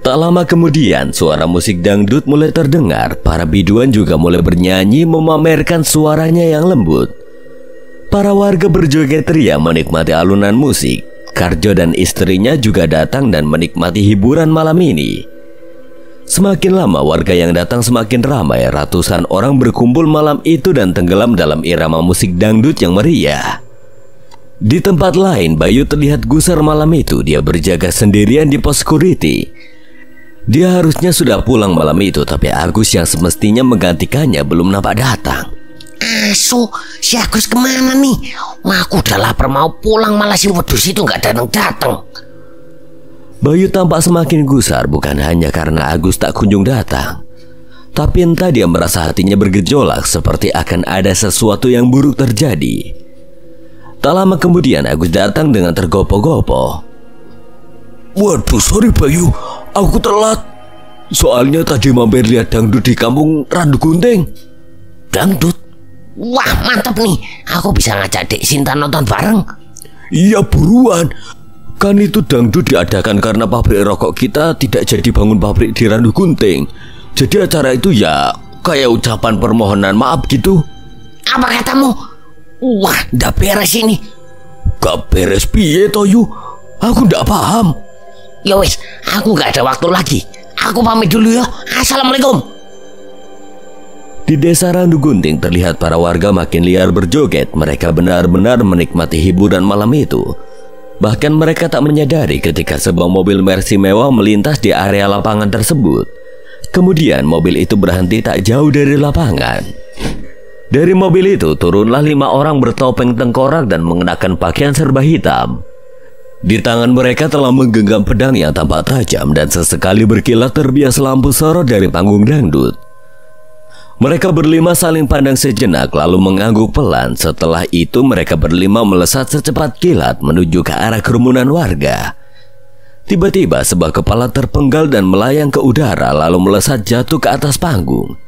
Tak lama kemudian suara musik dangdut mulai terdengar. Para biduan juga mulai bernyanyi memamerkan suaranya yang lembut. Para warga berjoget ria menikmati alunan musik. Karjo dan istrinya juga datang dan menikmati hiburan malam ini. Semakin lama warga yang datang semakin ramai. Ratusan orang berkumpul malam itu dan tenggelam dalam irama musik dangdut yang meriah. Di tempat lain, Bayu terlihat gusar malam itu. Dia berjaga sendirian di pos security. Dia harusnya sudah pulang malam itu, tapi Agus yang semestinya menggantikannya belum nampak datang. Asu, si Agus kemana nih? Wah, aku udah lapar mau pulang, malah si wedus itu nggak datang-datang. Bayu tampak semakin gusar bukan hanya karena Agus tak kunjung datang, tapi entah dia merasa hatinya bergejolak seperti akan ada sesuatu yang buruk terjadi. Tak lama kemudian Agus datang dengan tergopoh-gopoh. Waduh, sorry Bayu, aku telat. Soalnya tadi mampir lihat dangdut di kampung Randu Gunting. Dangdut? Wah, mantap nih. Aku bisa ngajak Dek Sinta nonton bareng. Iya, buruan. Kan itu dangdut diadakan karena pabrik rokok kita tidak jadi bangun pabrik di Randu Gunting. Jadi acara itu ya kayak ucapan permohonan maaf gitu. Apa katamu? Wah, ndak beres ini. Gak beres piye toh yu? Aku ndak paham. Ya wis, aku gak ada waktu lagi. Aku pamit dulu ya. Assalamualaikum. Di desa Randu Gunting terlihat para warga makin liar berjoget. Mereka benar-benar menikmati hiburan malam itu. Bahkan mereka tak menyadari ketika sebuah mobil Mercy mewah melintas di area lapangan tersebut. Kemudian mobil itu berhenti tak jauh dari lapangan. Dari mobil itu turunlah 5 orang bertopeng tengkorak dan mengenakan pakaian serba hitam. Di tangan mereka telah menggenggam pedang yang tampak tajam dan sesekali berkilat terbias lampu sorot dari panggung dangdut. Mereka berlima saling pandang sejenak lalu mengangguk pelan. Setelah itu mereka berlima melesat secepat kilat menuju ke arah kerumunan warga. Tiba-tiba sebuah kepala terpenggal dan melayang ke udara lalu melesat jatuh ke atas panggung.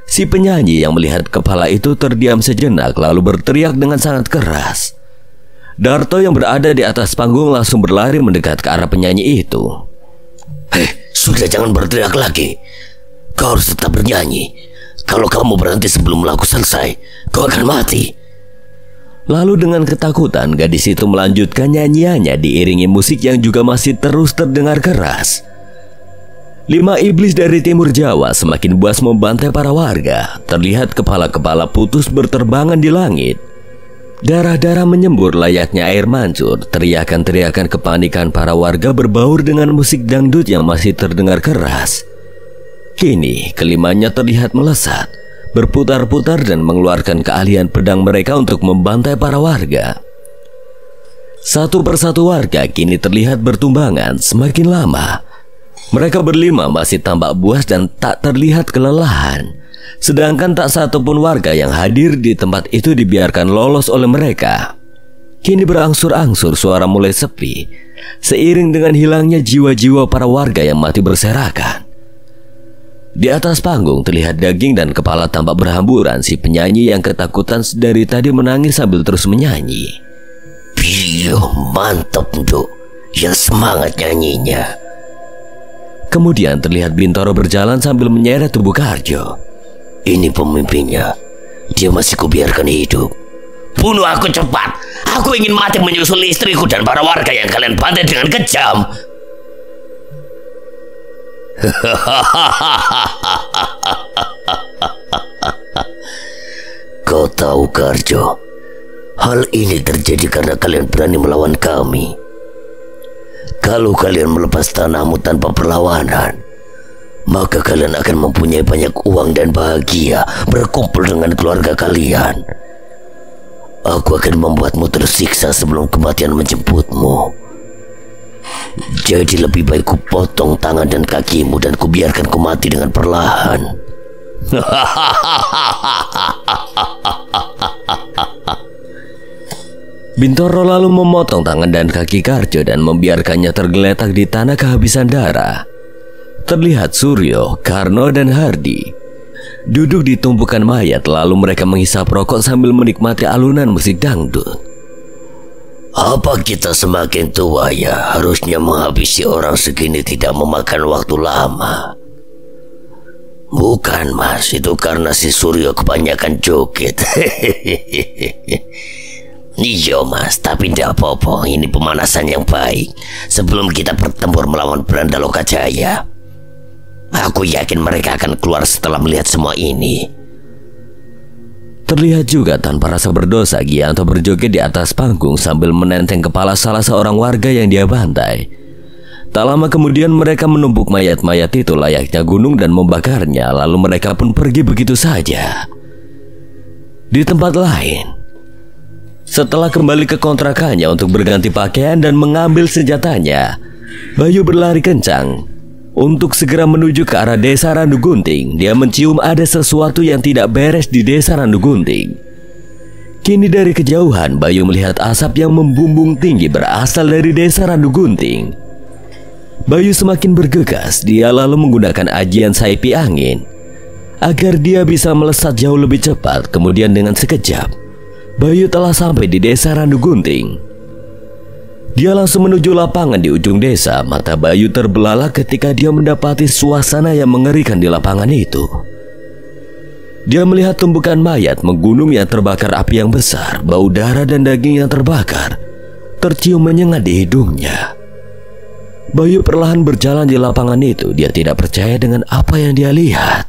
Si penyanyi yang melihat kepala itu terdiam sejenak lalu berteriak dengan sangat keras. Darto yang berada di atas panggung langsung berlari mendekat ke arah penyanyi itu. Sudah, jangan berteriak lagi. Kau harus tetap bernyanyi. Kalau kamu berhenti sebelum lagu selesai, kau akan mati. Lalu dengan ketakutan gadis itu melanjutkan nyanyiannya diiringi musik yang juga masih terus terdengar keras. 5 iblis dari timur Jawa semakin buas membantai para warga. Terlihat kepala-kepala putus berterbangan di langit. Darah-darah menyembur layaknya air mancur. Teriakan-teriakan kepanikan para warga berbaur dengan musik dangdut yang masih terdengar keras. Kini kelimanya terlihat melesat, berputar-putar dan mengeluarkan keahlian pedang mereka untuk membantai para warga. Satu persatu warga kini terlihat bertumbangan semakin lama. Mereka berlima masih tampak buas dan tak terlihat kelelahan. Sedangkan tak satu pun warga yang hadir di tempat itu dibiarkan lolos oleh mereka. Kini berangsur-angsur suara mulai sepi, seiring dengan hilangnya jiwa-jiwa para warga yang mati berserakan. Di atas panggung terlihat daging dan kepala tampak berhamburan. Si penyanyi yang ketakutan dari tadi menangis sambil terus menyanyi. Mantap, Nduk. Yang semangat nyanyinya. Kemudian terlihat Bintoro berjalan sambil menyeret tubuh Karjo. Ini pemimpinnya. Dia masih kubiarkan hidup. Bunuh aku cepat. Aku ingin mati menyusul istriku dan para warga yang kalian bantai dengan kejam. Kau tahu, Karjo, hal ini terjadi karena kalian berani melawan kami. Kalau kalian melepas tanahmu tanpa perlawanan, maka kalian akan mempunyai banyak uang dan bahagia berkumpul dengan keluarga kalian. Aku akan membuatmu tersiksa sebelum kematian menjemputmu. Jadi lebih baik ku potong tangan dan kakimu dan ku biarkan ku mati dengan perlahan. Bintoro lalu memotong tangan dan kaki Karjo dan membiarkannya tergeletak di tanah kehabisan darah. Terlihat Suryo, Karno dan Hardi duduk di tumpukan mayat lalu mereka menghisap rokok sambil menikmati alunan musik dangdut. Apa kita semakin tua ya, harusnya menghabisi orang segini tidak memakan waktu lama. Bukan, Mas, itu karena si Suryo kebanyakan joget. Iya, Mas, tapi tidak apa-apa. Ini pemanasan yang baik sebelum kita bertempur melawan Belanda Lokajaya. Aku yakin mereka akan keluar setelah melihat semua ini. Terlihat juga tanpa rasa berdosa Gianto berjoget di atas panggung sambil menenteng kepala salah seorang warga yang dia bantai. Tak lama kemudian mereka menumpuk mayat-mayat itu layaknya gunung dan membakarnya. Lalu mereka pun pergi begitu saja. Di tempat lain, setelah kembali ke kontrakannya untuk berganti pakaian dan mengambil senjatanya, Bayu berlari kencang untuk segera menuju ke arah desa Randu Gunting. Dia mencium ada sesuatu yang tidak beres di desa Randu Gunting. Kini dari kejauhan Bayu melihat asap yang membumbung tinggi berasal dari desa Randu Gunting. Bayu semakin bergegas. Dia lalu menggunakan ajian saipi angin agar dia bisa melesat jauh lebih cepat. Kemudian dengan sekejap Bayu telah sampai di desa Randu Gunting. Dia langsung menuju lapangan di ujung desa. Mata Bayu terbelalak ketika dia mendapati suasana yang mengerikan di lapangan itu. Dia melihat tumpukan mayat menggunung yang terbakar api yang besar. Bau darah dan daging yang terbakar tercium menyengat di hidungnya. Bayu perlahan berjalan di lapangan itu. Dia tidak percaya dengan apa yang dia lihat.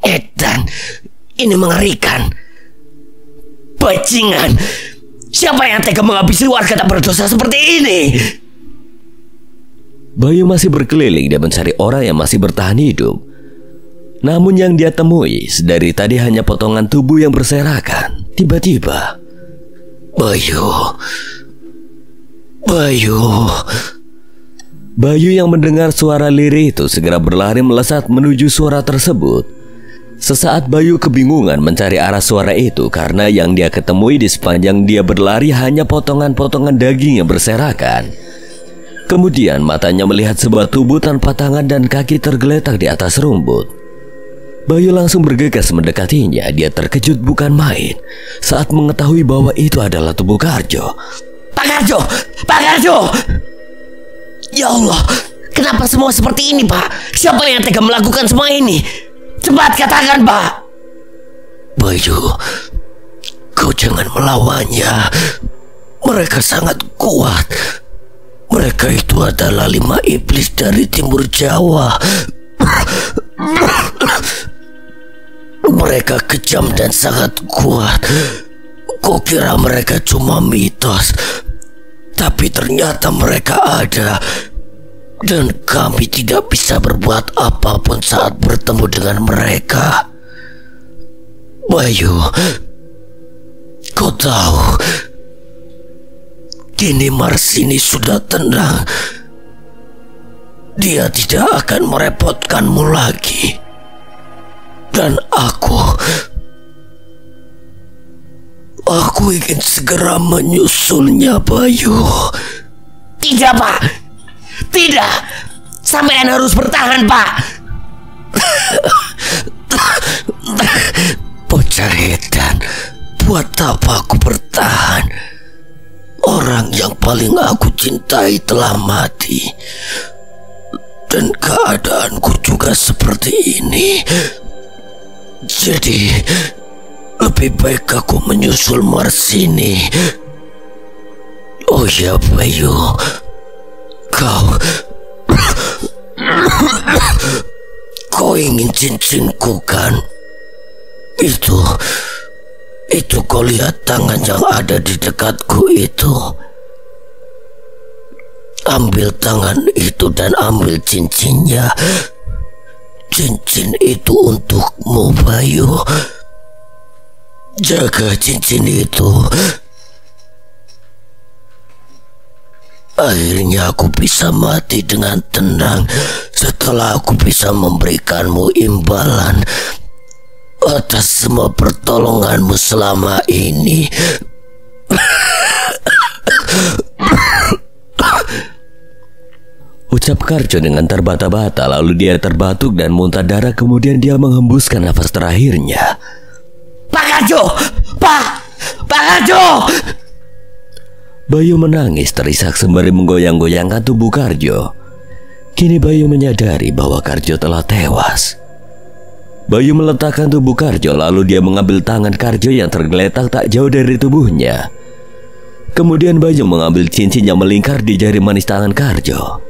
Edan, ini mengerikan. Bajingan, siapa yang tega menghabisi warga tak berdosa seperti ini? Bayu masih berkeliling. Dia mencari orang yang masih bertahan hidup. Namun yang dia temui dari tadi hanya potongan tubuh yang berserakan. Tiba-tiba, Bayu, Bayu. Bayu yang mendengar suara lirih itu segera berlari melesat menuju suara tersebut. Sesaat Bayu kebingungan mencari arah suara itu karena yang dia ketemui di sepanjang dia berlari hanya potongan-potongan daging yang berserakan. Kemudian matanya melihat sebuah tubuh tanpa tangan dan kaki tergeletak di atas rumput. Bayu langsung bergegas mendekatinya. Dia terkejut bukan main saat mengetahui bahwa itu adalah tubuh Karjo. Pak Karjo! Pak Karjo! Ya Allah, kenapa semua seperti ini, Pak? Siapa yang tega melakukan semua ini? Cepat katakan, Pak. Bayu, kau jangan melawannya. Mereka sangat kuat. Mereka itu adalah 5 iblis dari timur Jawa. Mereka kejam dan sangat kuat. Kau kira mereka cuma mitos, tapi ternyata mereka ada. Dan kami tidak bisa berbuat apapun saat bertemu dengan mereka. Bayu, kau tahu, kini Marsini sudah tenang. Dia tidak akan merepotkanmu lagi. Dan aku ingin segera menyusulnya, Bayu. Tidak, Pak. Tidak. Sampean harus bertahan, Pak. Bocah edan, buat apa aku bertahan? Orang yang paling aku cintai telah mati. Dan keadaanku juga seperti ini. Jadi lebih baik aku menyusul Marsini. Oh ya Bayu, Kau ingin cincinku kan? Itu kau lihat tangan yang ada di dekatku itu. Ambil tangan itu dan ambil cincinnya. Cincin itu untukmu, Bayu. Jaga cincin itu. Akhirnya aku bisa mati dengan tenang setelah aku bisa memberikanmu imbalan atas semua pertolonganmu selama ini. Ucap Karjo dengan terbata-bata, lalu dia terbatuk dan muntah darah. Kemudian dia menghembuskan nafas terakhirnya. Pak Karjo! Pak Karjo! Bayu menangis terisak sembari menggoyang-goyangkan tubuh Karjo. Kini Bayu menyadari bahwa Karjo telah tewas. Bayu meletakkan tubuh Karjo, lalu dia mengambil tangan Karjo yang tergeletak tak jauh dari tubuhnya. Kemudian Bayu mengambil cincin yang melingkar di jari manis tangan Karjo.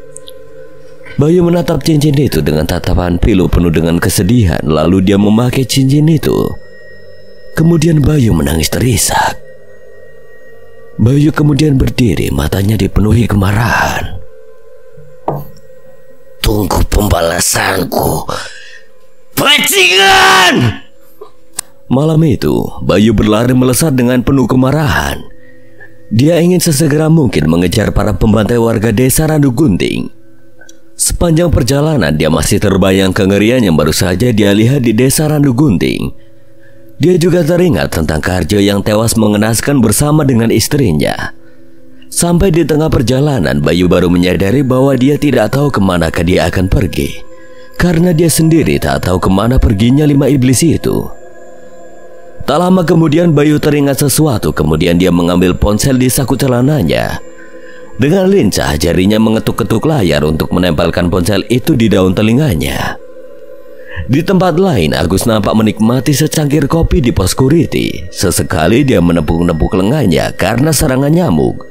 Bayu menatap cincin itu dengan tatapan pilu penuh dengan kesedihan. Lalu dia memakai cincin itu. Kemudian Bayu menangis terisak. Bayu kemudian berdiri, matanya dipenuhi kemarahan. Tunggu pembalasanku, bajingan! Malam itu, Bayu berlari melesat dengan penuh kemarahan. Dia ingin sesegera mungkin mengejar para pembantai warga desa Randu Gunting. Sepanjang perjalanan dia masih terbayang kengerian yang baru saja dia lihat di desa Randu Gunting. Dia juga teringat tentang Karjo yang tewas mengenaskan bersama dengan istrinya. Sampai di tengah perjalanan, Bayu baru menyadari bahwa dia tidak tahu kemanakah dia akan pergi. Karena dia sendiri tak tahu kemana perginya 5 iblis itu. Tak lama kemudian Bayu teringat sesuatu. Kemudian dia mengambil ponsel di saku celananya. Dengan lincah jarinya mengetuk-ketuk layar untuk menempelkan ponsel itu di daun telinganya. Di tempat lain, Agus nampak menikmati secangkir kopi di pos security. Sesekali dia menepuk-nepuk lengannya karena serangan nyamuk.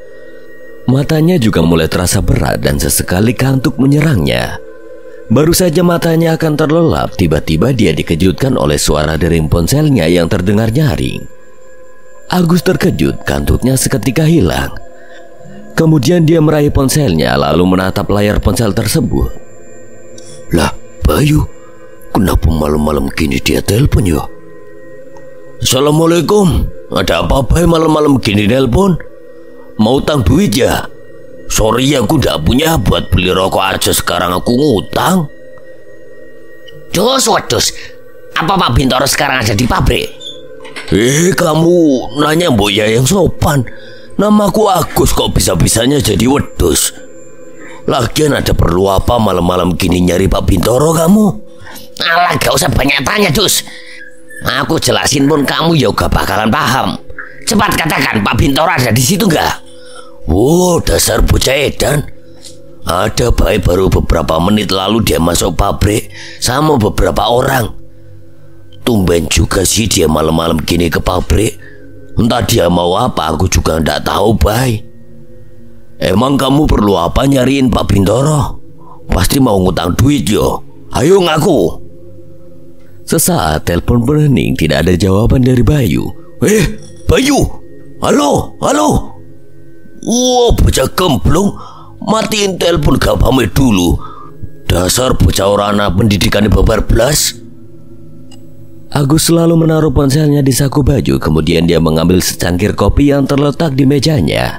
Matanya juga mulai terasa berat dan sesekali kantuk menyerangnya. Baru saja matanya akan terlelap, tiba-tiba dia dikejutkan oleh suara dering ponselnya yang terdengar nyaring. Agus terkejut, kantuknya seketika hilang. Kemudian dia meraih ponselnya lalu menatap layar ponsel tersebut. Lah, Bayu, kenapa malam-malam gini dia telepon ya? Assalamualaikum. Ada apa-apa malam-malam gini nelpon? Mau utang duit ya? Sorry, aku ndak punya buat beli rokok aja, sekarang aku ngutang. Dus, wedus. Apa Pak Bintoro sekarang ada di pabrik? Kamu nanya mbok ya yang sopan. Namaku Agus, kok bisa-bisanya jadi wedus? Lagian ada perlu apa malam-malam gini nyari Pak Bintoro kamu? Alah, gak usah banyak tanya, Dus. Aku jelasin pun kamu ya gak bakalan paham. Cepat katakan, Pak Bintoro ada di situ gak? Dasar bocah edan. Ada baik, baru beberapa menit lalu dia masuk pabrik sama beberapa orang. Tumben juga sih dia malam-malam gini ke pabrik. Entah dia mau apa, aku juga ndak tahu, Bay. Emang kamu perlu apa nyariin Pak Bintoro? Pasti mau ngutang duit yo. Ayo ngaku. Sesaat telepon berening, tidak ada jawaban dari Bayu. Bayu. Halo. Wah, bocah gemblong. Matiin telepon gak pamit dulu. Dasar bocah orana pendidikannya babar belas. Agus selalu menaruh ponselnya di saku baju, kemudian dia mengambil secangkir kopi yang terletak di mejanya.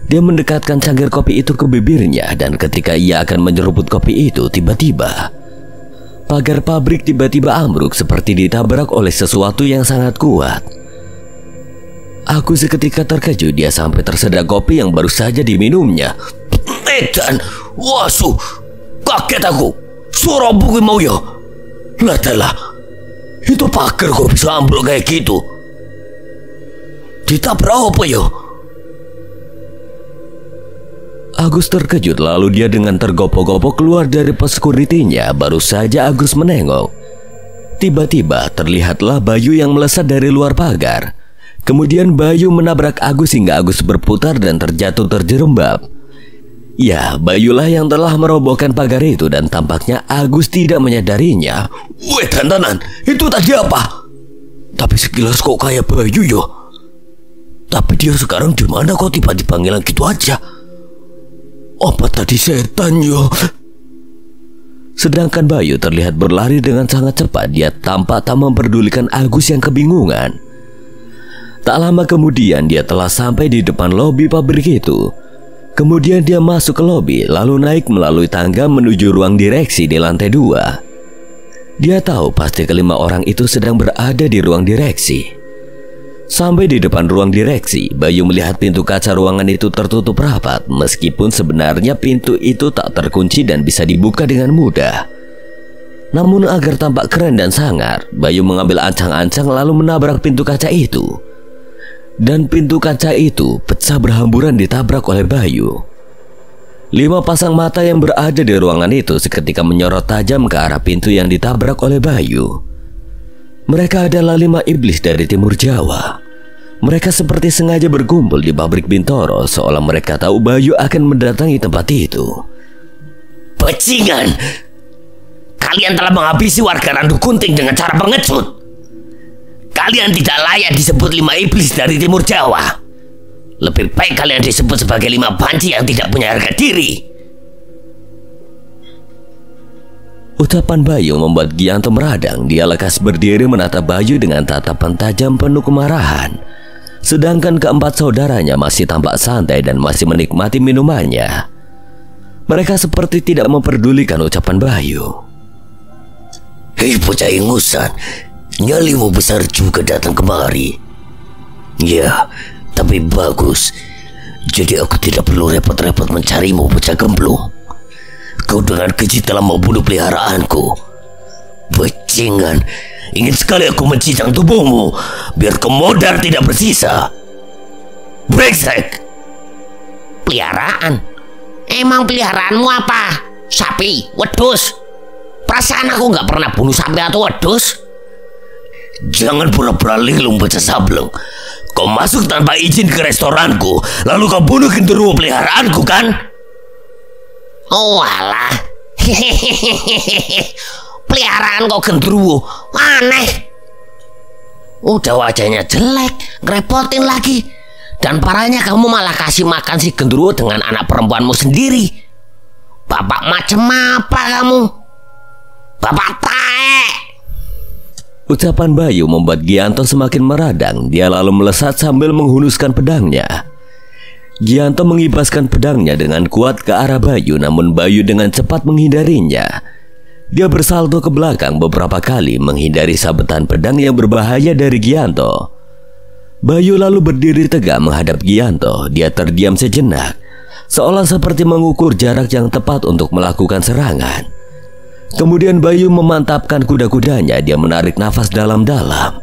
Dia mendekatkan cangkir kopi itu ke bibirnya, dan ketika ia akan menyeruput kopi itu, tiba-tiba pagar pabrik tiba-tiba ambruk seperti ditabrak oleh sesuatu yang sangat kuat. Agus seketika terkejut, dia sampai tersedak kopi yang baru saja diminumnya. Edan, wasu, kaget aku. Suara buku mau ya. Lah, itu pagar kok bisa ambruk kayak gitu? Ditabrak apa ya? Agus terkejut, lalu dia dengan tergopoh-gopoh keluar dari pos security-nya. Baru saja Agus menengok, tiba-tiba terlihatlah Bayu yang melesat dari luar pagar. Kemudian Bayu menabrak Agus hingga Agus berputar dan terjatuh terjerembab. Ya, Bayulah yang telah merobohkan pagar itu, dan tampaknya Agus tidak menyadarinya. Weh, dandanan, itu tadi apa? Tapi sekilas kok kayak Bayu yo. Tapi dia sekarang di mana kok tiba-tiba ngilang gitu aja? Apa tadi setan yo? Sedangkan Bayu terlihat berlari dengan sangat cepat. Dia tampak tak memperdulikan Agus yang kebingungan. Tak lama kemudian dia telah sampai di depan lobi pabrik itu. Kemudian dia masuk ke lobi, lalu naik melalui tangga menuju ruang direksi di lantai 2. Dia tahu pasti kelima orang itu sedang berada di ruang direksi. Sampai di depan ruang direksi, Bayu melihat pintu kaca ruangan itu tertutup rapat, meskipun sebenarnya pintu itu tak terkunci dan bisa dibuka dengan mudah. Namun agar tampak keren dan sangar, Bayu mengambil ancang-ancang lalu menabrak pintu kaca itu. Dan pintu kaca itu pecah berhamburan ditabrak oleh Bayu. 5 pasang mata yang berada di ruangan itu seketika menyorot tajam ke arah pintu yang ditabrak oleh Bayu. Mereka adalah 5 iblis dari Timur Jawa. Mereka seperti sengaja berkumpul di pabrik Bintoro, seolah mereka tahu Bayu akan mendatangi tempat itu. Bajingan! Kalian telah menghabisi warga Randu Gunting dengan cara pengecut. Kalian tidak layak disebut 5 iblis dari Timur Jawa. Lebih baik kalian disebut sebagai 5 banci yang tidak punya harga diri. Ucapan Bayu membuat Gianto meradang. Dia lekas berdiri menatap Bayu dengan tatapan tajam penuh kemarahan. Sedangkan keempat saudaranya masih tampak santai dan masih menikmati minumannya. Mereka seperti tidak memperdulikan ucapan Bayu. Hei bocah ingusan, nyalimu besar juga datang kemari. Ya, tapi bagus. Jadi aku tidak perlu repot-repot mencarimu, bocah gemblung. Kau dengan keji telah membunuh peliharaanku. Bajingan, ingin sekali aku mencincang tubuhmu biar kau modar tidak bersisa. Brengsek. Peliharaan? Emang peliharaanmu apa? Sapi, wedus? Perasaan aku nggak pernah bunuh sapi atau wedus. Jangan pura-pura linglung bocah sableng. Kau masuk tanpa izin ke restoranku, lalu kau bunuh genderuwo peliharaanku kan? Oh alah. Peliharaan kau genderuwo, aneh. Udah wajahnya jelek, ngerepotin lagi. Dan parahnya kamu malah kasih makan si genderuwo dengan anak perempuanmu sendiri. Bapak macam apa kamu? Bapak tae. Ucapan Bayu membuat Gianto semakin meradang. Dia lalu melesat sambil menghunuskan pedangnya. Gianto mengibaskan pedangnya dengan kuat ke arah Bayu, namun Bayu dengan cepat menghindarinya. Dia bersalto ke belakang beberapa kali menghindari sabetan pedang yang berbahaya dari Gianto. Bayu lalu berdiri tegak menghadap Gianto. Dia terdiam sejenak, seolah seperti mengukur jarak yang tepat untuk melakukan serangan. Kemudian Bayu memantapkan kuda-kudanya. Dia menarik nafas dalam-dalam.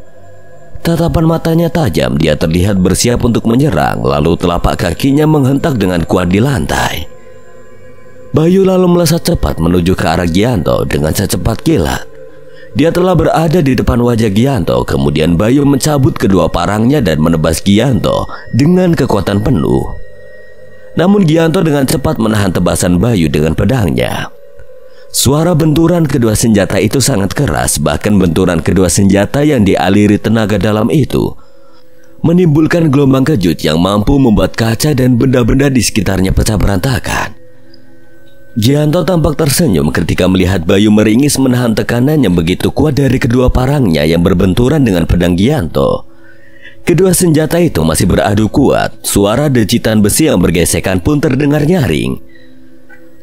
Tatapan matanya tajam, dia terlihat bersiap untuk menyerang, lalu telapak kakinya menghentak dengan kuat di lantai. Bayu lalu melesat cepat menuju ke arah Gianto dengan secepat kilat. Dia telah berada di depan wajah Gianto, kemudian Bayu mencabut kedua parangnya dan menebas Gianto dengan kekuatan penuh. Namun Gianto dengan cepat menahan tebasan Bayu dengan pedangnya. Suara benturan kedua senjata itu sangat keras, bahkan benturan kedua senjata yang dialiri tenaga dalam itu menimbulkan gelombang kejut yang mampu membuat kaca dan benda-benda di sekitarnya pecah berantakan. Gianto tampak tersenyum ketika melihat Bayu meringis menahan tekanan yang begitu kuat dari kedua parangnya yang berbenturan dengan pedang Gianto. Kedua senjata itu masih beradu kuat, suara decitan besi yang bergesekan pun terdengar nyaring.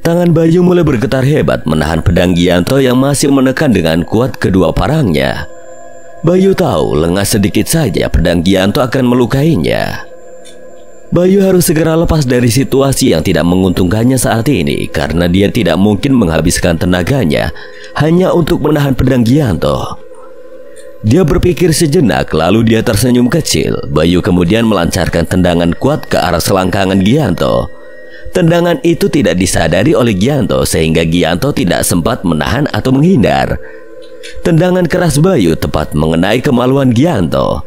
Tangan Bayu mulai bergetar hebat menahan pedang Gianto yang masih menekan dengan kuat kedua parangnya. Bayu tahu lengah sedikit saja pedang Gianto akan melukainya. Bayu harus segera lepas dari situasi yang tidak menguntungkannya saat ini, karena dia tidak mungkin menghabiskan tenaganya hanya untuk menahan pedang Gianto. Dia berpikir sejenak, lalu dia tersenyum kecil. Bayu kemudian melancarkan tendangan kuat ke arah selangkangan Gianto. Tendangan itu tidak disadari oleh Gianto sehingga Gianto tidak sempat menahan atau menghindar. Tendangan keras Bayu tepat mengenai kemaluan Gianto.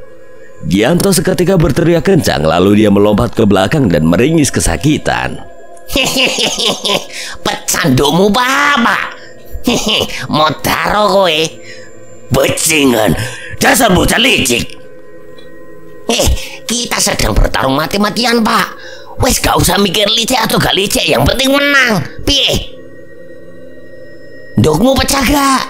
Gianto seketika berteriak kencang, lalu dia melompat ke belakang dan meringis kesakitan. Hehehe, pecandukmu baba. Hehehe, mau taruh kowe. Bajingan, dasar bocah licik. Kita sedang bertarung mati-matian, Pak. Wes gak usah mikir licik atau gak licik, yang penting menang. Piye? Ndukmu pecah gak?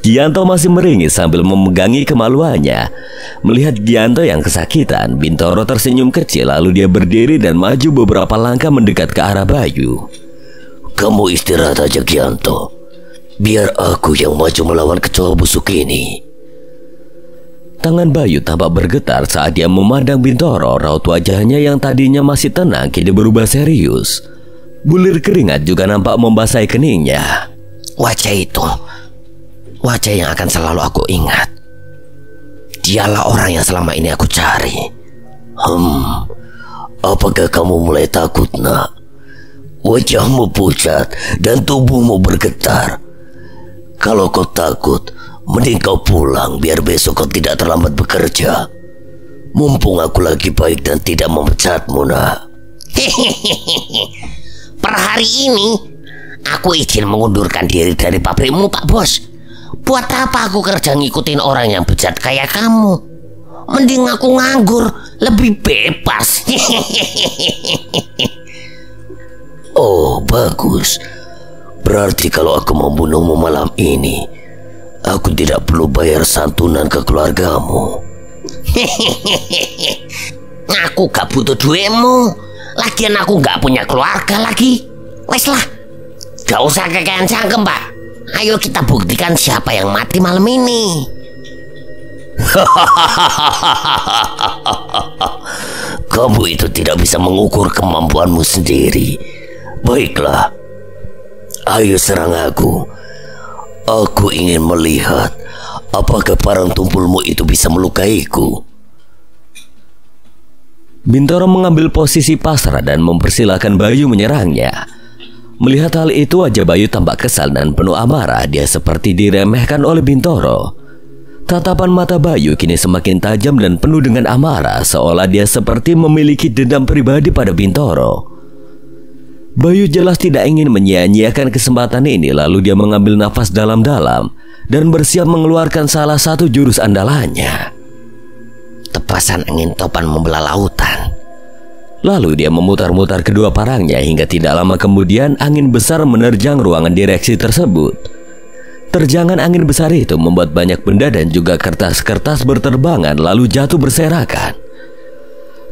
Gianto masih meringis sambil memegangi kemaluannya. Melihat Gianto yang kesakitan, Bintoro tersenyum kecil, lalu dia berdiri dan maju beberapa langkah mendekat ke arah Bayu. Kamu istirahat aja Gianto, biar aku yang maju melawan kecoa busuk ini. Tangan Bayu tampak bergetar saat dia memandang Bintoro. Raut wajahnya yang tadinya masih tenang kini berubah serius. Bulir keringat juga nampak membasahi keningnya. Wajah itu, wajah yang akan selalu aku ingat. Dialah orang yang selama ini aku cari. Apakah kamu mulai takut, nak? Wajahmu pucat dan tubuhmu bergetar. Kalau kau takut, mending kau pulang biar besok kau tidak terlambat bekerja. Mumpung aku lagi baik dan tidak memecatmu, nak. Per hari ini aku izin mengundurkan diri dari pabrikmu, Pak Bos. Buat apa aku kerja ngikutin orang yang bejat kayak kamu? Mending aku nganggur, lebih bebas. Oh, bagus. Berarti kalau aku membunuhmu malam ini, aku tidak perlu bayar santunan ke keluargamu. Aku gak butuh duitmu. Lagian aku gak punya keluarga lagi. Wes lah, gak usah kekean cangkem, Pak. Ayo kita buktikan siapa yang mati malam ini. Kamu itu tidak bisa mengukur kemampuanmu sendiri. Baiklah, ayo serang aku. Aku ingin melihat apakah parang tumpulmu itu bisa melukaiku. Bintoro mengambil posisi pasrah dan mempersilahkan Bayu menyerangnya. Melihat hal itu, wajah Bayu tampak kesal dan penuh amarah. Dia seperti diremehkan oleh Bintoro. Tatapan mata Bayu kini semakin tajam dan penuh dengan amarah, seolah dia seperti memiliki dendam pribadi pada Bintoro. Bayu jelas tidak ingin menyia-nyiakan kesempatan ini, lalu dia mengambil nafas dalam-dalam dan bersiap mengeluarkan salah satu jurus andalannya. Tepasan angin topan membelah lautan. Lalu dia memutar-mutar kedua parangnya hingga tidak lama kemudian angin besar menerjang ruangan direksi tersebut. Terjangan angin besar itu membuat banyak benda dan juga kertas-kertas berterbangan lalu jatuh berserakan.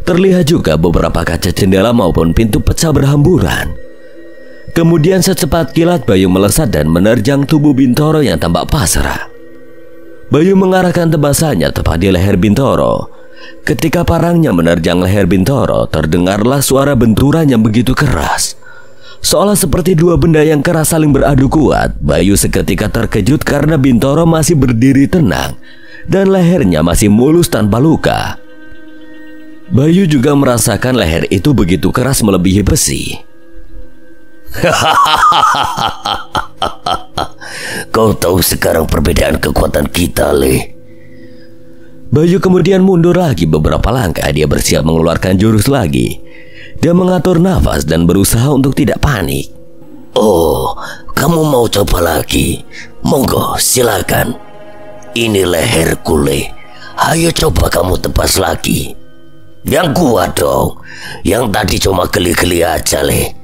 Terlihat juga beberapa kaca jendela maupun pintu pecah berhamburan. Kemudian secepat kilat Bayu melesat dan menerjang tubuh Bintoro yang tampak pasrah. Bayu mengarahkan tebasannya tepat di leher Bintoro. Ketika parangnya menerjang leher Bintoro, terdengarlah suara benturan yang begitu keras. Seolah seperti dua benda yang keras saling beradu kuat. Bayu seketika terkejut karena Bintoro masih berdiri tenang dan lehernya masih mulus tanpa luka. Bayu juga merasakan leher itu begitu keras melebihi besi. Kau tahu sekarang perbedaan kekuatan kita, Le. Bayu kemudian mundur lagi beberapa langkah. Dia bersiap mengeluarkan jurus lagi. Dia mengatur nafas dan berusaha untuk tidak panik. Oh, kamu mau coba lagi? Monggo, silakan. Ini leherku, Le. Ayo coba kamu tebas lagi. Yang kuat dong. Yang tadi cuma geli-geli aja, Le.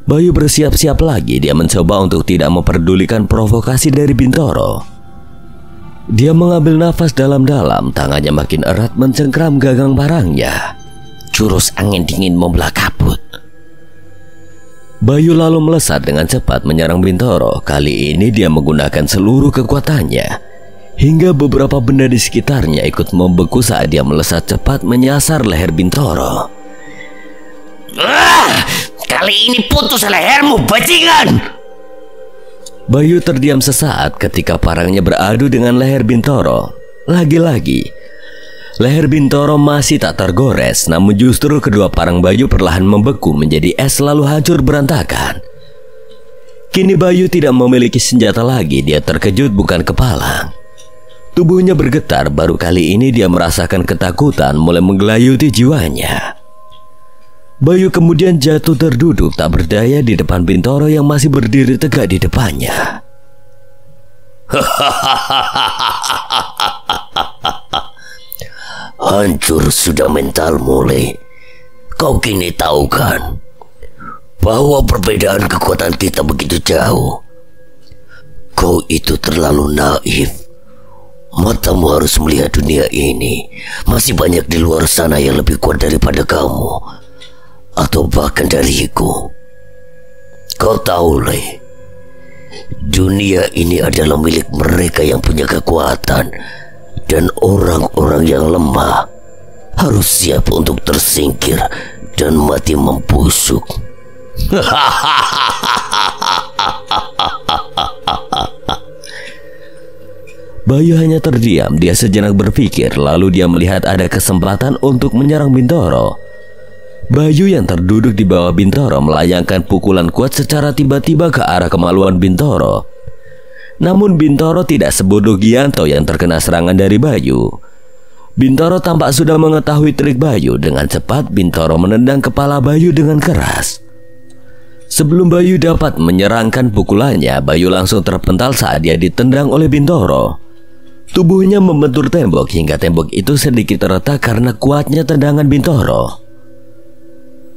Bayu bersiap-siap lagi. Dia mencoba untuk tidak memperdulikan provokasi dari Bintoro. Dia mengambil nafas dalam-dalam. Tangannya makin erat mencengkram gagang parangnya. Jurus angin dingin membelah kabut. Bayu lalu melesat dengan cepat menyerang Bintoro. Kali ini dia menggunakan seluruh kekuatannya, hingga beberapa benda di sekitarnya ikut membeku saat dia melesat cepat menyasar leher Bintoro. Kali ini putus lehermu, bajingan! Bayu terdiam sesaat ketika parangnya beradu dengan leher Bintoro. Lagi-lagi leher Bintoro masih tak tergores, namun justru kedua parang Bayu perlahan membeku menjadi es lalu hancur berantakan. Kini Bayu tidak memiliki senjata lagi. Dia terkejut bukan kepalang. Tubuhnya bergetar. Baru kali ini dia merasakan ketakutan mulai menggelayuti jiwanya. Bayu kemudian jatuh terduduk tak berdaya di depan Bintoro yang masih berdiri tegak di depannya. Hancur sudah mentalmu, Le. Kau kini tahu kan bahwa perbedaan kekuatan kita begitu jauh. Kau itu terlalu naif. Matamu harus melihat dunia ini. Masih banyak di luar sana yang lebih kuat daripada kamu, atau bahkan dariku. Kau tahu, Le, dunia ini adalah milik mereka yang punya kekuatan, dan orang-orang yang lemah harus siap untuk tersingkir dan mati membusuk. Bayu hanya terdiam. Dia sejenak berpikir, lalu dia melihat ada kesempatan untuk menyerang Bintoro. Bayu yang terduduk di bawah Bintoro melayangkan pukulan kuat secara tiba-tiba ke arah kemaluan Bintoro. Namun Bintoro tidak sebodoh Gianto yang terkena serangan dari Bayu. Bintoro tampak sudah mengetahui trik Bayu. Dengan cepat Bintoro menendang kepala Bayu dengan keras. Sebelum Bayu dapat menyerangkan pukulannya, Bayu langsung terpental saat dia ditendang oleh Bintoro. Tubuhnya membentur tembok hingga tembok itu sedikit retak karena kuatnya tendangan Bintoro.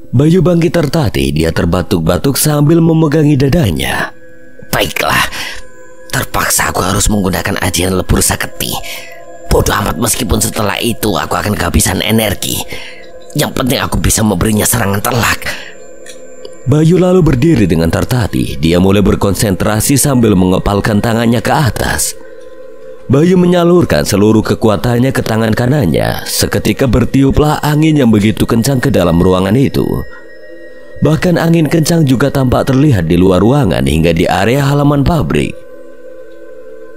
Bayu bangkit tertatih. Dia terbatuk-batuk sambil memegangi dadanya. Baiklah, terpaksa aku harus menggunakan ajian lebur saketi. Bodoh amat, meskipun setelah itu aku akan kehabisan energi. Yang penting aku bisa memberinya serangan telak. Bayu lalu berdiri dengan tertatih. Dia mulai berkonsentrasi sambil mengepalkan tangannya ke atas. Bayu menyalurkan seluruh kekuatannya ke tangan kanannya. Seketika bertiuplah angin yang begitu kencang ke dalam ruangan itu. Bahkan angin kencang juga tampak terlihat di luar ruangan hingga di area halaman pabrik.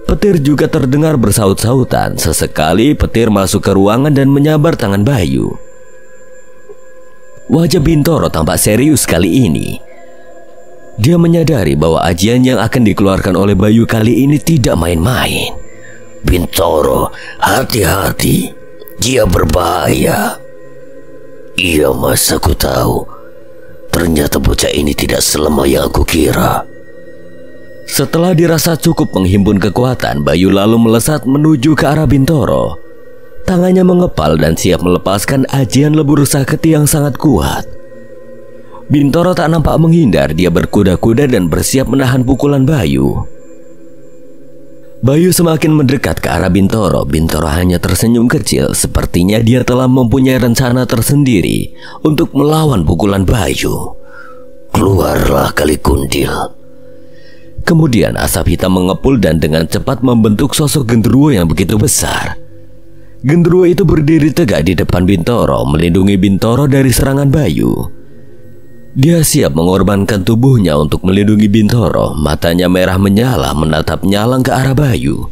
Petir juga terdengar bersaut-sautan. Sesekali petir masuk ke ruangan dan menyambar tangan Bayu. Wajah Bintoro tampak serius kali ini. Dia menyadari bahwa ajian yang akan dikeluarkan oleh Bayu kali ini tidak main-main. Bintoro, hati-hati. Dia berbahaya. Iya mas, aku tahu. Ternyata bocah ini tidak selemah yang aku kira. Setelah dirasa cukup menghimpun kekuatan, Bayu lalu melesat menuju ke arah Bintoro. Tangannya mengepal dan siap melepaskan ajian lebur saketi yang sangat kuat. Bintoro tak nampak menghindar. Dia berkuda-kuda dan bersiap menahan pukulan Bayu. Bayu semakin mendekat ke arah Bintoro. Bintoro hanya tersenyum kecil. Sepertinya dia telah mempunyai rencana tersendiri untuk melawan pukulan Bayu. Keluarlah Kali Gundil. Kemudian asap hitam mengepul dan dengan cepat membentuk sosok genderuwo yang begitu besar. Genderuwo itu berdiri tegak di depan Bintoro, melindungi Bintoro dari serangan Bayu. Dia siap mengorbankan tubuhnya untuk melindungi Bintoro. Matanya merah menyala menatap nyalang ke arah Bayu.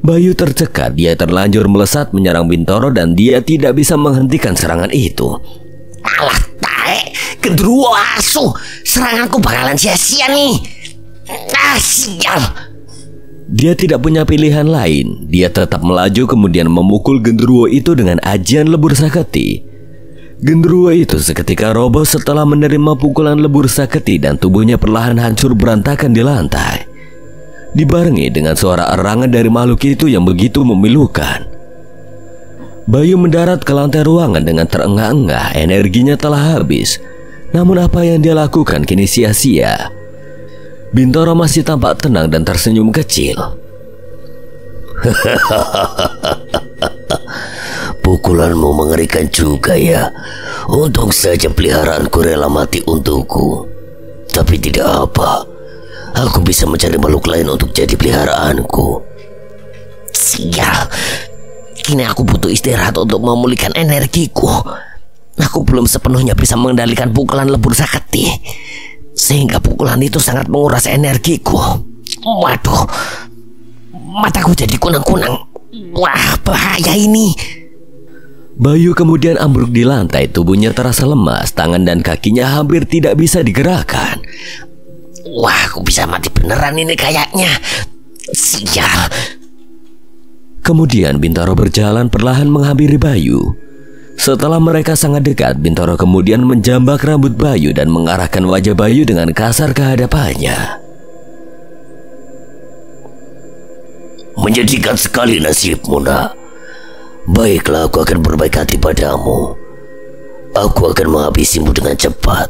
Bayu tercekat, dia terlanjur melesat menyerang Bintoro dan dia tidak bisa menghentikan serangan itu. Alah tae, genderuwo asu, seranganku bakalan sia-sia nih. Sial. Dia tidak punya pilihan lain. Dia tetap melaju kemudian memukul genderuwo itu dengan ajian lebur saketi. Genderuwo itu seketika roboh setelah menerima pukulan lebur saketi dan tubuhnya perlahan hancur berantakan di lantai. Dibarengi dengan suara erangan dari makhluk itu yang begitu memilukan. Bayu mendarat ke lantai ruangan dengan terengah-engah. Energinya telah habis. Namun apa yang dia lakukan kini sia-sia. Bintoro masih tampak tenang dan tersenyum kecil. Pukulanmu mengerikan juga ya. Untung saja peliharaanku rela mati untukku. Tapi tidak apa, aku bisa mencari makhluk lain untuk jadi peliharaanku. Sial. Kini aku butuh istirahat untuk memulihkan energiku. Aku belum sepenuhnya bisa mengendalikan pukulan lebur saketi, sehingga pukulan itu sangat menguras energiku. Waduh, mataku jadi kunang-kunang. Wah, bahaya ini. Bayu kemudian ambruk di lantai. Tubuhnya terasa lemas. Tangan dan kakinya hampir tidak bisa digerakkan. Wah, aku bisa mati beneran ini kayaknya. Sial. Kemudian Bintoro berjalan perlahan menghampiri Bayu. Setelah mereka sangat dekat, Bintoro kemudian menjambak rambut Bayu dan mengarahkan wajah Bayu dengan kasar ke hadapannya. Menyedihkan sekali nasibmu, nak. Baiklah, aku akan berbaik hati padamu. Aku akan menghabisimu dengan cepat.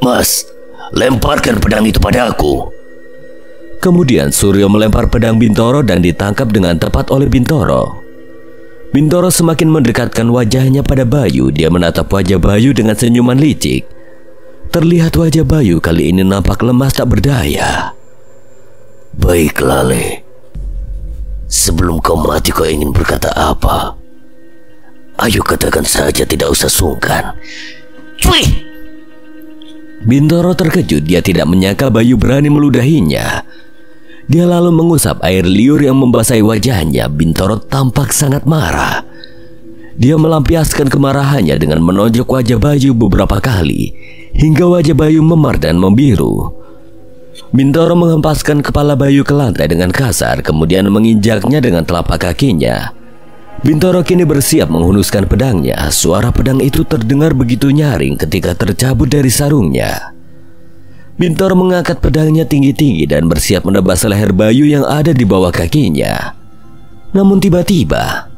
Mas, lemparkan pedang itu padaku. Kemudian Suryo melempar pedang Bintoro dan ditangkap dengan tepat oleh Bintoro. Bintoro semakin mendekatkan wajahnya pada Bayu. Dia menatap wajah Bayu dengan senyuman licik. Terlihat wajah Bayu kali ini nampak lemas tak berdaya. Baiklah, Le. Sebelum kau mati, kau ingin berkata apa? Ayo katakan saja, tidak usah sungkan. Cuy! Bintoro terkejut. Dia tidak menyangka Bayu berani meludahinya. Dia lalu mengusap air liur yang membasahi wajahnya. Bintoro tampak sangat marah. Dia melampiaskan kemarahannya dengan menonjok wajah Bayu beberapa kali, hingga wajah Bayu memar dan membiru. Bintoro menghempaskan kepala Bayu ke lantai dengan kasar, kemudian menginjaknya dengan telapak kakinya. Bintoro kini bersiap menghunuskan pedangnya. Suara pedang itu terdengar begitu nyaring ketika tercabut dari sarungnya. Bintoro mengangkat pedangnya tinggi-tinggi dan bersiap menebas leher Bayu yang ada di bawah kakinya. Namun tiba-tiba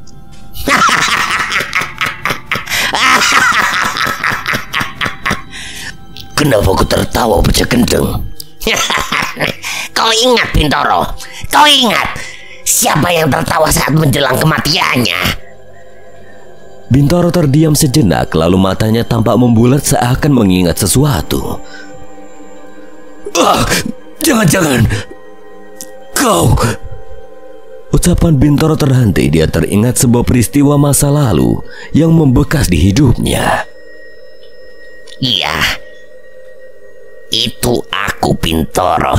kenapa aku tertawa pecah gendeng? Kau ingat, Bintoro? Kau ingat siapa yang tertawa saat menjelang kematiannya? Bintoro terdiam sejenak, lalu matanya tampak membulat seakan mengingat sesuatu. Jangan-jangan kau... Ucapan Bintoro terhenti. Dia teringat sebuah peristiwa masa lalu yang membekas di hidupnya. Iya, itu aku, Bintoro.